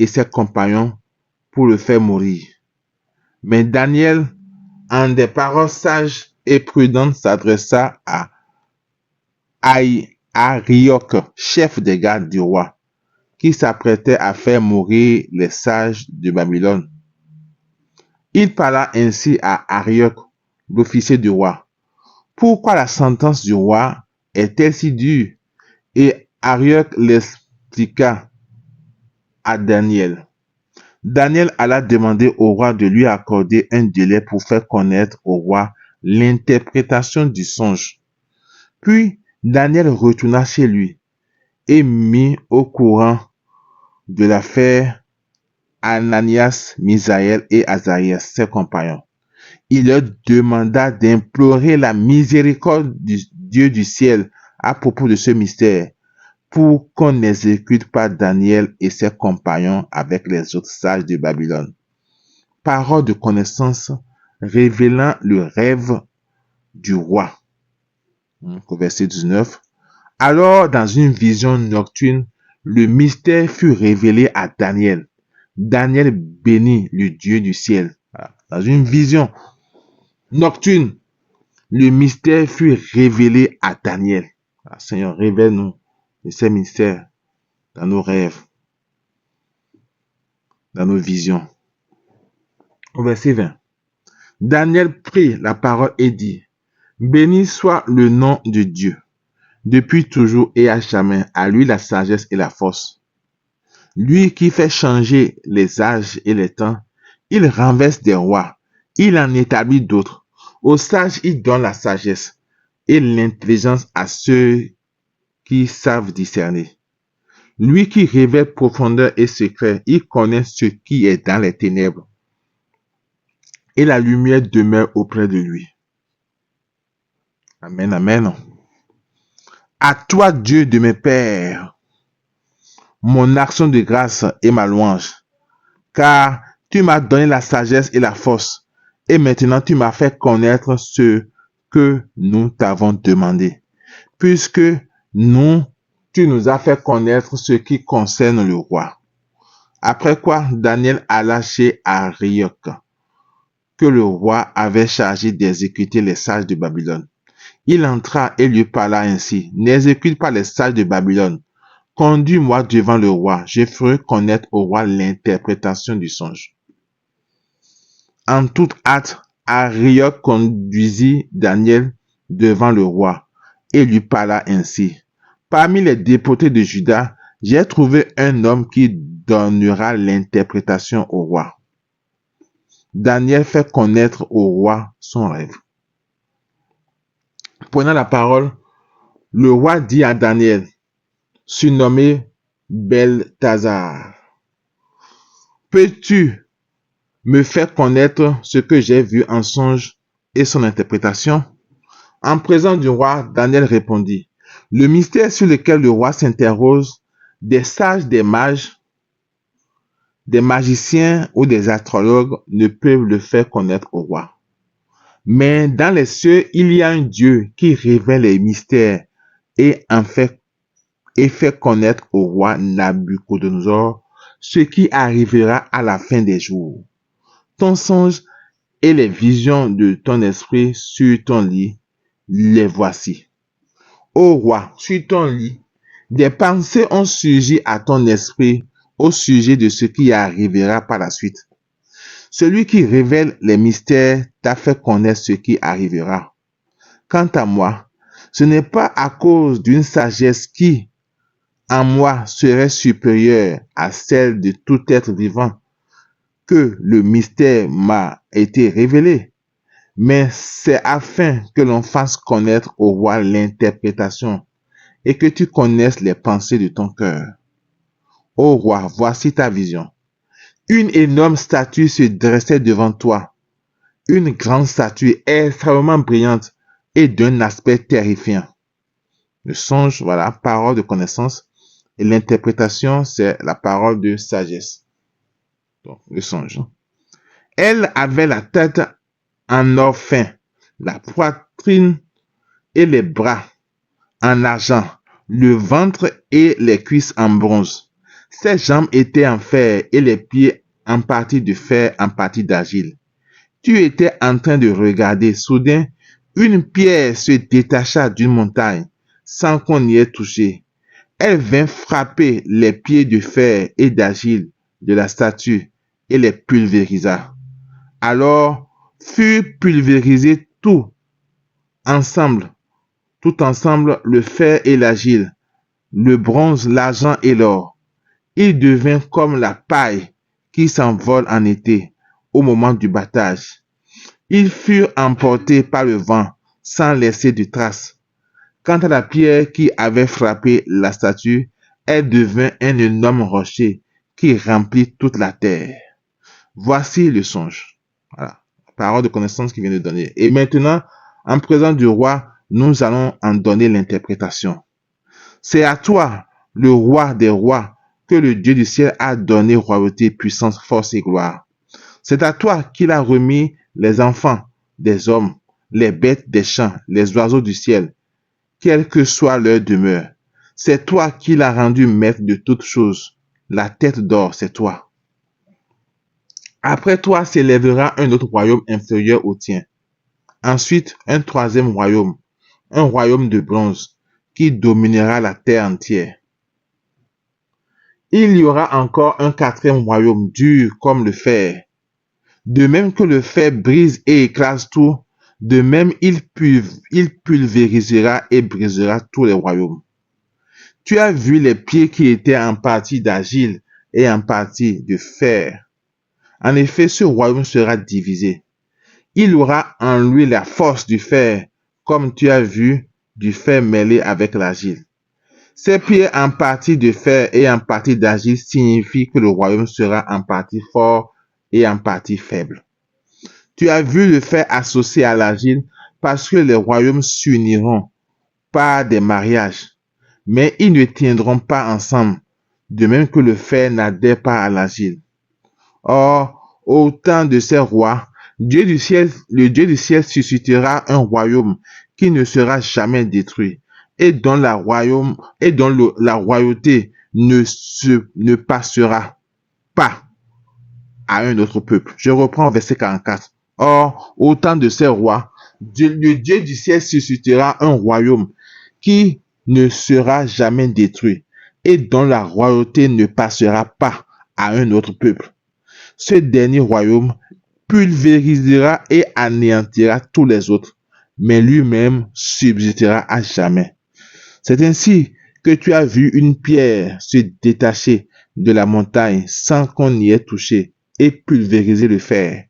ses compagnons pour le faire mourir. Mais Daniel, en des paroles sages et prudentes, s'adressa à Arioch, chef des gardes du roi, qui s'apprêtait à faire mourir les sages de Babylone. Il parla ainsi à Arioch, l'officier du roi. Pourquoi la sentence du roi est-elle si dure? Et Arioch l'expliqua à Daniel. Daniel alla demander au roi de lui accorder un délai pour faire connaître au roi l'interprétation du songe. Puis Daniel retourna chez lui et mit au courant de l'affaire Ananias, Misaël et Azarias, ses compagnons. Il leur demanda d'implorer la miséricorde du Dieu du ciel à propos de ce mystère, pour qu'on n'exécute pas Daniel et ses compagnons avec les autres sages de Babylone. Parole de connaissance révélant le rêve du roi. Verset 19. Alors, dans une vision nocturne, le mystère fut révélé à Daniel. Daniel bénit le Dieu du ciel. Dans une vision nocturne, le mystère fut révélé à Daniel. Seigneur, révèle-nous ces mystères dans nos rêves, dans nos visions. Au verset 20. Daniel prit la parole et dit, Béni soit le nom de Dieu, depuis toujours et à jamais, à lui la sagesse et la force. Lui qui fait changer les âges et les temps, il renverse des rois, il en établit d'autres. Aux sages, il donne la sagesse et l'intelligence à ceux qui savent discerner. Lui qui révèle profondeur et secret, il connaît ce qui est dans les ténèbres, et la lumière demeure auprès de lui. Amen, amen. À toi, Dieu de mes pères, mon action de grâce et ma louange, car tu m'as donné la sagesse et la force, et maintenant tu m'as fait connaître ce que nous t'avons demandé, puisque tu nous as fait connaître ce qui concerne le roi. Après quoi, Daniel alla chez Arioc, que le roi avait chargé d'exécuter les sages de Babylone. Il entra et lui parla ainsi: N'exécute pas les sages de Babylone. Conduis-moi devant le roi. Je ferai connaître au roi l'interprétation du songe. En toute hâte, Arioc conduisit Daniel devant le roi et lui parla ainsi: Parmi les déportés de Juda, j'ai trouvé un homme qui donnera l'interprétation au roi. Daniel fait connaître au roi son rêve. Prenant la parole, le roi dit à Daniel, surnommé Belthazar: Peux-tu me faire connaître ce que j'ai vu en songe et son interprétation? En présence du roi, Daniel répondit: Le mystère sur lequel le roi s'interroge, des sages, des mages, des magiciens ou des astrologues ne peuvent le faire connaître au roi. Mais dans les cieux, il y a un Dieu qui révèle les mystères et fait connaître au roi Nabuchodonosor ce qui arrivera à la fin des jours. Ton songe et les visions de ton esprit sur ton lit, les voici. Ô roi, sur ton lit, des pensées ont surgi à ton esprit au sujet de ce qui arrivera par la suite. Celui qui révèle les mystères t'a fait connaître ce qui arrivera. Quant à moi, ce n'est pas à cause d'une sagesse qui, en moi, serait supérieure à celle de tout être vivant que le mystère m'a été révélé, mais c'est afin que l'on fasse connaître au roi l'interprétation et que tu connaisses les pensées de ton cœur. Ô roi, voici ta vision. Une énorme statue se dressait devant toi, une grande statue extrêmement brillante et d'un aspect terrifiant. Le songe, voilà, parole de connaissance, et l'interprétation, c'est la parole de sagesse. Donc, le songe. Elle avait la tête en or fin, la poitrine et les bras en argent, le ventre et les cuisses en bronze. Ses jambes étaient en fer et les pieds en partie de fer, en partie d'argile. Tu étais en train de regarder. Soudain, une pierre se détacha d'une montagne sans qu'on y ait touché. Elle vint frapper les pieds de fer et d'argile de la statue et les pulvérisa. Alors furent pulvérisés tout ensemble, le fer et l'argile, le bronze, l'argent et l'or. Il devint comme la paille qui s'envole en été au moment du battage. Ils furent emportés par le vent sans laisser de traces. Quant à la pierre qui avait frappé la statue, elle devint un énorme rocher qui remplit toute la terre. Voici le songe. Voilà, parole de connaissance qui vient de donner. Et maintenant, en présence du roi, nous allons en donner l'interprétation. C'est à toi, le roi des rois, que le Dieu du ciel a donné royauté, puissance, force et gloire. C'est à toi qu'il a remis les enfants des hommes, les bêtes des champs, les oiseaux du ciel, quelle que soit leur demeure. C'est toi qui l'as rendu maître de toutes choses. La tête d'or, c'est toi. Après toi s'élèvera un autre royaume inférieur au tien. Ensuite, un troisième royaume, un royaume de bronze, qui dominera la terre entière. Il y aura encore un quatrième royaume dur comme le fer. De même que le fer brise et écrase tout, De même, il pulvérisera et brisera tous les royaumes. Tu as vu les pieds qui étaient en partie d'argile et en partie de fer. En effet, ce royaume sera divisé. Il aura en lui la force du fer, comme tu as vu du fer mêlé avec l'argile. Ces pieds en partie de fer et en partie d'argile signifient que le royaume sera en partie fort et en partie faible. Tu as vu le fer associé à l'argile parce que les royaumes s'uniront par des mariages, mais ils ne tiendront pas ensemble, de même que le fer n'adhère pas à l'argile. Or, au temps de ces rois, le Dieu du ciel suscitera un royaume qui ne sera jamais détruit et dont la royauté ne passera pas à un autre peuple. Je reprends verset 44. Or, au temps de ces rois, le Dieu du ciel suscitera un royaume qui ne sera jamais détruit et dont la royauté ne passera pas à un autre peuple. Ce dernier royaume pulvérisera et anéantira tous les autres, mais lui-même subsistera à jamais. C'est ainsi que tu as vu une pierre se détacher de la montagne sans qu'on y ait touché et pulvériser le fer,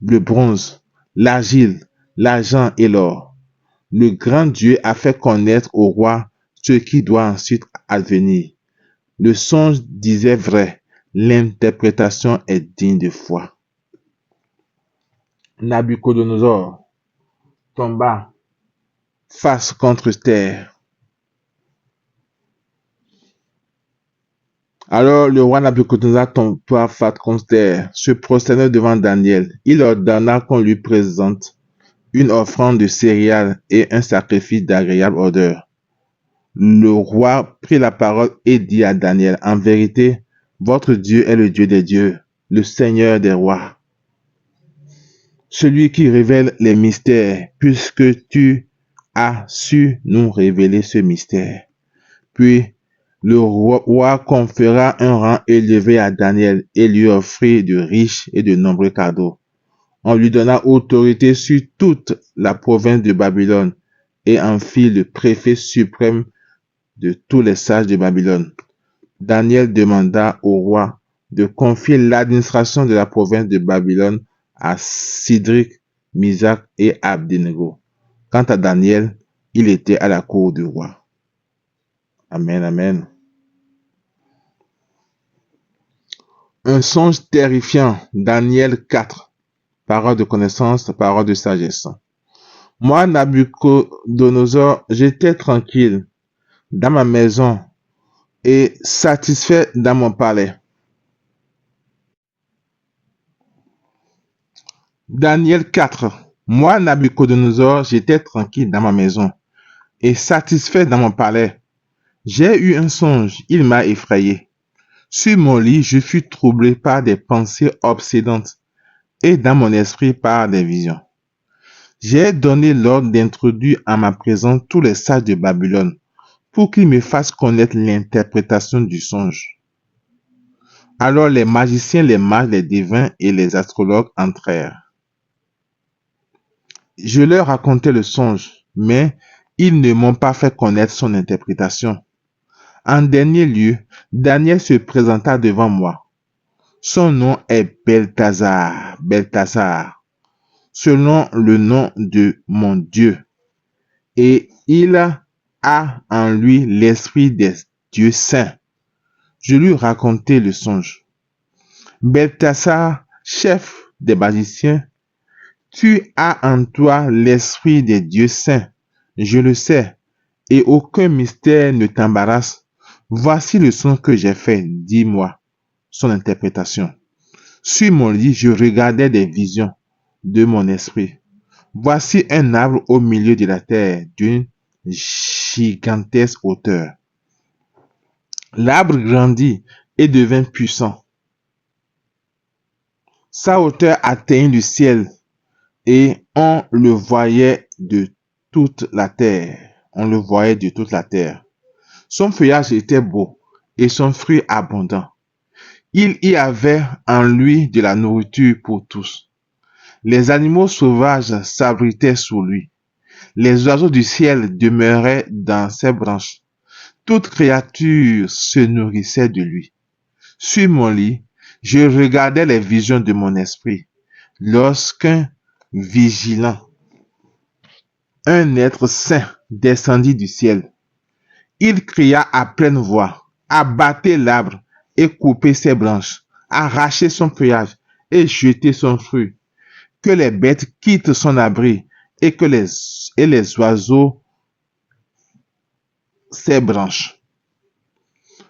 le bronze, l'argile, l'argent et l'or. Le grand Dieu a fait connaître au roi ce qui doit ensuite advenir. Le songe disait vrai, l'interprétation est digne de foi. Nabuchodonosor tomba face contre terre. Alors le roi Nabuchodonosor tomba face contre terre, se prosternant devant Daniel. Il ordonna qu'on lui présente une offrande de céréales et un sacrifice d'agréable odeur. Le roi prit la parole et dit à Daniel, en vérité, votre Dieu est le Dieu des dieux, le Seigneur des rois, celui qui révèle les mystères, puisque tu as su nous révéler ce mystère. Puis le roi conféra un rang élevé à Daniel et lui offrit de riches et de nombreux cadeaux. On lui donna autorité sur toute la province de Babylone et en fit le préfet suprême de tous les sages de Babylone. Daniel demanda au roi de confier l'administration de la province de Babylone à Sidric, Misac et Abednego. Quant à Daniel, il était à la cour du roi. Amen, amen. Un songe terrifiant, Daniel 4. Parole de connaissance, parole de sagesse. Moi, Nabuchodonosor, j'étais tranquille dans ma maison et satisfait dans mon palais. Daniel 4. Moi, Nabuchodonosor, j'étais tranquille dans ma maison et satisfait dans mon palais. J'ai eu un songe, il m'a effrayé. Sur mon lit, je fus troublé par des pensées obsédantes et dans mon esprit par des visions. J'ai donné l'ordre d'introduire en ma présence tous les sages de Babylone pour qu'ils me fassent connaître l'interprétation du songe. Alors les magiciens, les mages, les devins et les astrologues entrèrent. Je leur racontai le songe, mais ils ne m'ont pas fait connaître son interprétation. En dernier lieu, Daniel se présenta devant moi. Son nom est Beltasar, selon le nom de mon Dieu. Et il a en lui l'esprit des dieux saints. Je lui racontai le songe. Beltasar, chef des magiciens, tu as en toi l'esprit des dieux saints, je le sais, et aucun mystère ne t'embarrasse. Voici le son que j'ai fait, dis-moi son interprétation. Sur mon lit, je regardais des visions de mon esprit. Voici un arbre au milieu de la terre d'une gigantesque hauteur. L'arbre grandit et devint puissant. Sa hauteur atteignit le ciel et on le voyait de toute la terre. Son feuillage était beau et son fruit abondant. Il y avait en lui de la nourriture pour tous. Les animaux sauvages s'abritaient sous lui. Les oiseaux du ciel demeuraient dans ses branches. Toute créature se nourrissait de lui. Sur mon lit, je regardais les visions de mon esprit. Lorsqu'un vigilant, un être saint descendit du ciel. Il cria à pleine voix, abattez l'arbre et coupez ses branches, arrachez son feuillage et jetez son fruit. Que les bêtes quittent son abri et que les oiseaux ses branches.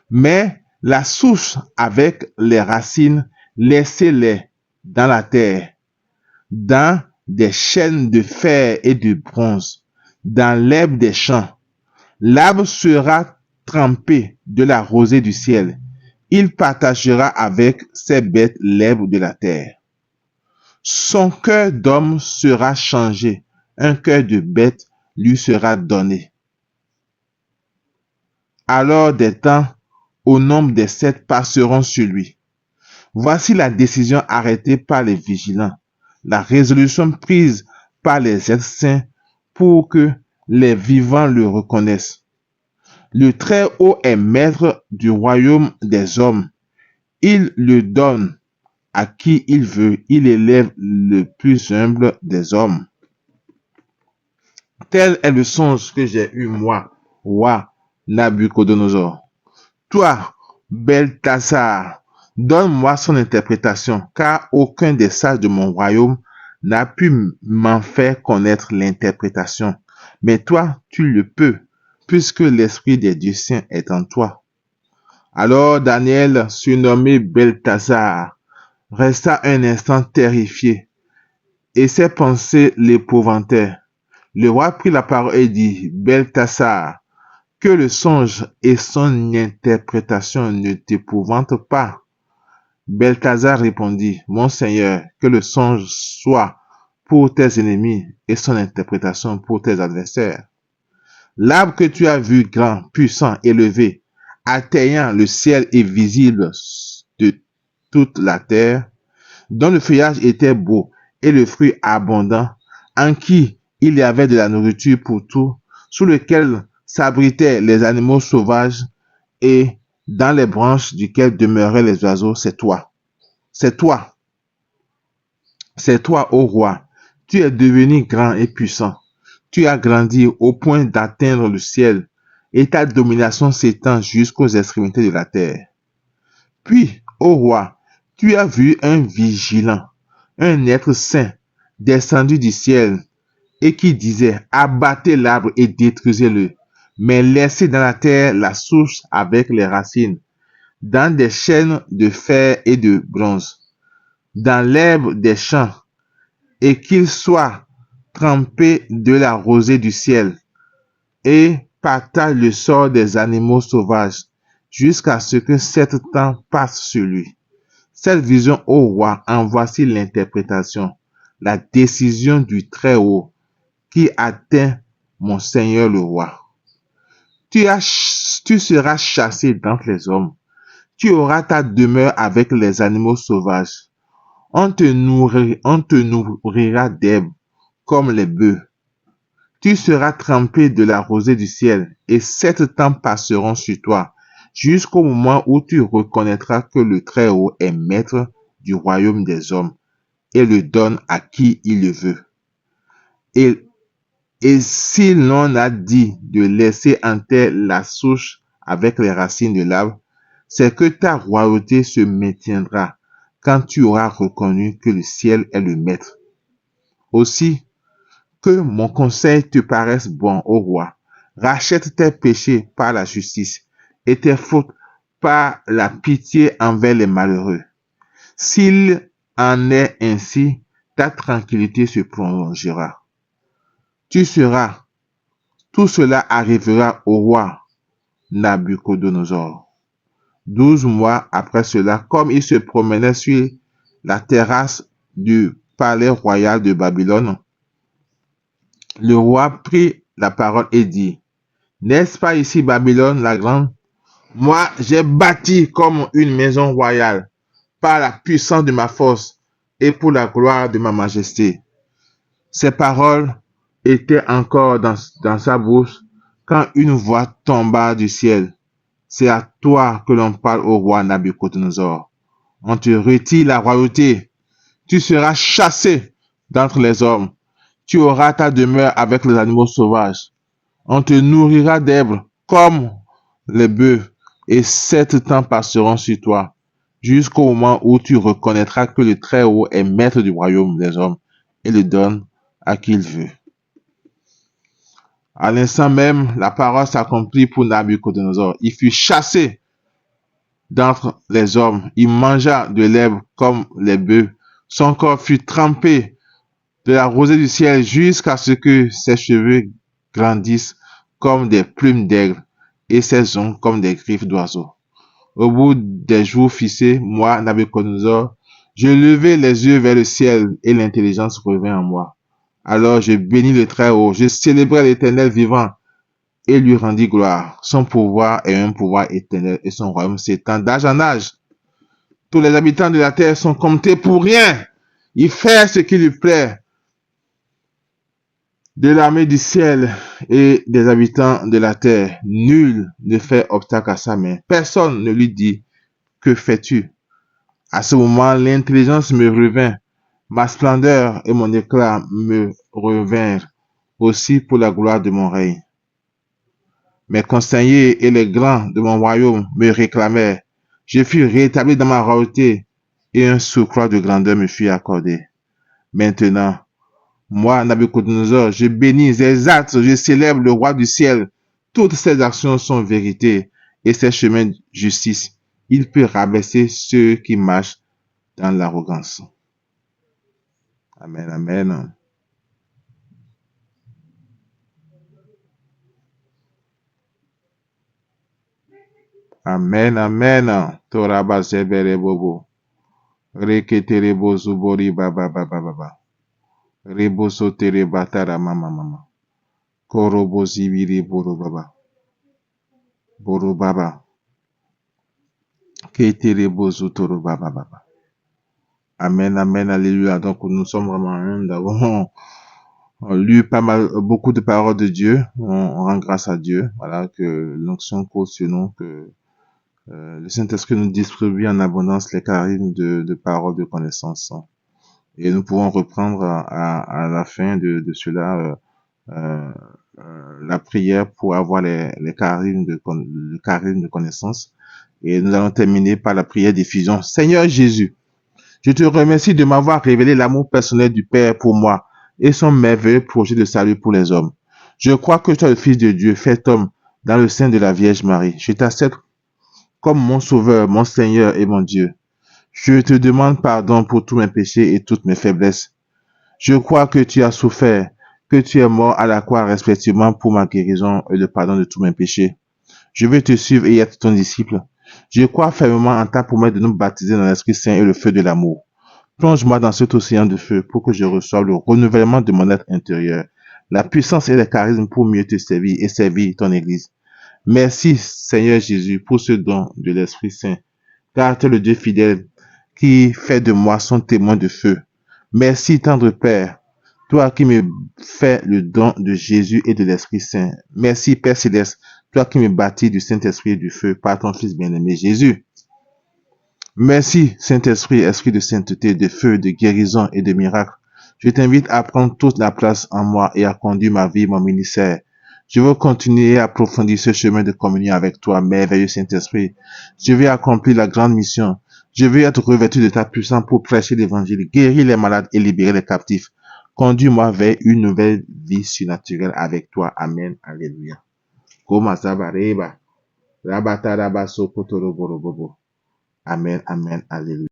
Mais la souche avec les racines, laissez-les dans la terre, dans des chaînes de fer et de bronze, dans l'herbe des champs. L'arbre sera trempé de la rosée du ciel. Il partagera avec ses bêtes l'herbe de la terre. Son cœur d'homme sera changé, un cœur de bête lui sera donné. Alors des temps au nombre des 7 passeront sur lui. Voici la décision arrêtée par les vigilants, la résolution prise par les êtres saints pour que les vivants le reconnaissent. Le Très-Haut est maître du royaume des hommes. Il le donne à qui il veut. Il élève le plus humble des hommes. Tel est le songe que j'ai eu moi, roi Nabucodonosor. Toi, Beltasar, donne-moi son interprétation, car aucun des sages de mon royaume n'a pu m'en faire connaître l'interprétation. Mais toi, tu le peux, puisque l'esprit des dieux saints est en toi. Alors Daniel, surnommé Beltasar, resta un instant terrifié, et ses pensées l'épouvantèrent. Le roi prit la parole et dit, Beltasar, que le songe et son interprétation ne t'épouvantent pas. Beltasar répondit, Mon Seigneur, que le songe soit pour tes ennemis et son interprétation pour tes adversaires. L'arbre que tu as vu grand, puissant, élevé, atteignant le ciel et visible de toute la terre, dont le feuillage était beau et le fruit abondant, en qui il y avait de la nourriture pour tout, sous lequel s'abritaient les animaux sauvages et dans les branches duquel demeuraient les oiseaux, c'est toi. C'est toi. C'est toi, ô roi. Tu es devenu grand et puissant. Tu as grandi au point d'atteindre le ciel et ta domination s'étend jusqu'aux extrémités de la terre. Puis, ô roi, tu as vu un vigilant, un être saint, descendu du ciel et qui disait, abattez l'arbre et détruisez-le, mais laissez dans la terre la souche avec les racines, dans des chaînes de fer et de bronze, dans l'herbe des champs, et qu'il soit trempé de la rosée du ciel, et partage le sort des animaux sauvages, jusqu'à ce que 7 temps passe sur lui. Cette vision, ô roi, en voici l'interprétation, la décision du Très-Haut, qui atteint mon Seigneur le roi. Tu seras chassé d'entre les hommes. Tu auras ta demeure avec les animaux sauvages. On te nourrira d'herbe comme les bœufs. Tu seras trempé de la rosée du ciel, et 7 temps passeront sur toi, jusqu'au moment où tu reconnaîtras que le Très-Haut est maître du royaume des hommes, et le donne à qui il le veut. Et si l'on a dit de laisser en terre la souche avec les racines de l'arbre, c'est que ta royauté se maintiendra quand tu auras reconnu que le ciel est le maître. Aussi, que mon conseil te paraisse bon, ô roi. Rachète tes péchés par la justice et tes fautes par la pitié envers les malheureux. S'il en est ainsi, ta tranquillité se prolongera. Tout cela arrivera au roi Nabucodonosor. 12 mois après cela, comme il se promenait sur la terrasse du palais royal de Babylone, le roi prit la parole et dit, n'est-ce pas ici Babylone la grande? Moi, j'ai bâti comme une maison royale par la puissance de ma force et pour la gloire de ma majesté. Ces paroles étaient encore dans sa bouche quand une voix tomba du ciel. C'est à toi que l'on parle, au roi Nabuchodonosor. On te retire la royauté. Tu seras chassé d'entre les hommes. Tu auras ta demeure avec les animaux sauvages. On te nourrira d'herbes comme les bœufs, et 7 temps passeront sur toi, jusqu'au moment où tu reconnaîtras que le Très-Haut est maître du royaume des hommes et le donne à qui il veut. À l'instant même, la parole s'accomplit pour Nabuchodonosor. Il fut chassé d'entre les hommes. Il mangea de l'herbe comme les bœufs. Son corps fut trempé de la rosée du ciel jusqu'à ce que ses cheveux grandissent comme des plumes d'aigle et ses ongles comme des griffes d'oiseau. Au bout des jours fixés, moi, Nabuchodonosor, je levai les yeux vers le ciel et l'intelligence revint en moi. Alors je bénis le Très-Haut, je célébrai l'Éternel vivant et lui rendis gloire. Son pouvoir est un pouvoir éternel et son royaume s'étend d'âge en âge. Tous les habitants de la terre sont comptés pour rien. Il fait ce qui lui plaît. De l'armée du ciel et des habitants de la terre, nul ne fait obstacle à sa main. Personne ne lui dit, que fais-tu? À ce moment, l'intelligence me revint. Ma splendeur et mon éclat me revinrent aussi pour la gloire de mon règne. Mes conseillers et les grands de mon royaume me réclamèrent. Je fus rétabli dans ma royauté et un surcroît de grandeur me fut accordé. Maintenant, moi, Nabuchodonosor, je bénis, j'exalte, je célèbre le roi du ciel. Toutes ses actions sont vérité et ses chemins de justice. Il peut rabaisser ceux qui marchent dans l'arrogance. Amen, amen. Amen, amen. Toraba zebere bobo. Reketere bozu bori baba baba baba. Rebo sotere batara mama mama. Korobo zibiri boro baba. Boro baba. Ketere bozu toro baba baba. Amen, amen, alléluia. Donc nous sommes vraiment nous avons lu beaucoup de paroles de Dieu. On rend grâce à Dieu. Voilà, que l'onction court sur nous, que le Saint-Esprit nous distribue en abondance les charismes de paroles de connaissance. Et nous pourrons reprendre à la fin de cela la prière pour avoir les charismes de connaissance. Et nous allons terminer par la prière d'effusion. Seigneur Jésus, je te remercie de m'avoir révélé l'amour personnel du Père pour moi et son merveilleux projet de salut pour les hommes. Je crois que tu es le Fils de Dieu, fait homme, dans le sein de la Vierge Marie. Je t'accepte comme mon Sauveur, mon Seigneur et mon Dieu. Je te demande pardon pour tous mes péchés et toutes mes faiblesses. Je crois que tu as souffert, que tu es mort à la croix respectivement pour ma guérison et le pardon de tous mes péchés. Je veux te suivre et être ton disciple. Je crois fermement en ta promesse de nous baptiser dans l'Esprit Saint et le feu de l'amour. Plonge-moi dans cet océan de feu pour que je reçoive le renouvellement de mon être intérieur, la puissance et les charismes pour mieux te servir et servir ton Église. Merci, Seigneur Jésus, pour ce don de l'Esprit Saint, car tu es le Dieu fidèle qui fait de moi son témoin de feu. Merci, tendre Père, toi qui me fais le don de Jésus et de l'Esprit Saint. Merci, Père Céleste, toi qui me bâtis du Saint-Esprit et du feu par ton Fils bien-aimé Jésus. Merci, Saint-Esprit, Esprit de sainteté, de feu, de guérison et de miracle. Je t'invite à prendre toute la place en moi et à conduire ma vie, mon ministère. Je veux continuer à approfondir ce chemin de communion avec toi, merveilleux Saint-Esprit. Je veux accomplir la grande mission. Je veux être revêtu de ta puissance pour prêcher l'évangile, guérir les malades et libérer les captifs. Conduis-moi vers une nouvelle vie surnaturelle avec toi. Amen. Alléluia. Amen, amen, alléluia.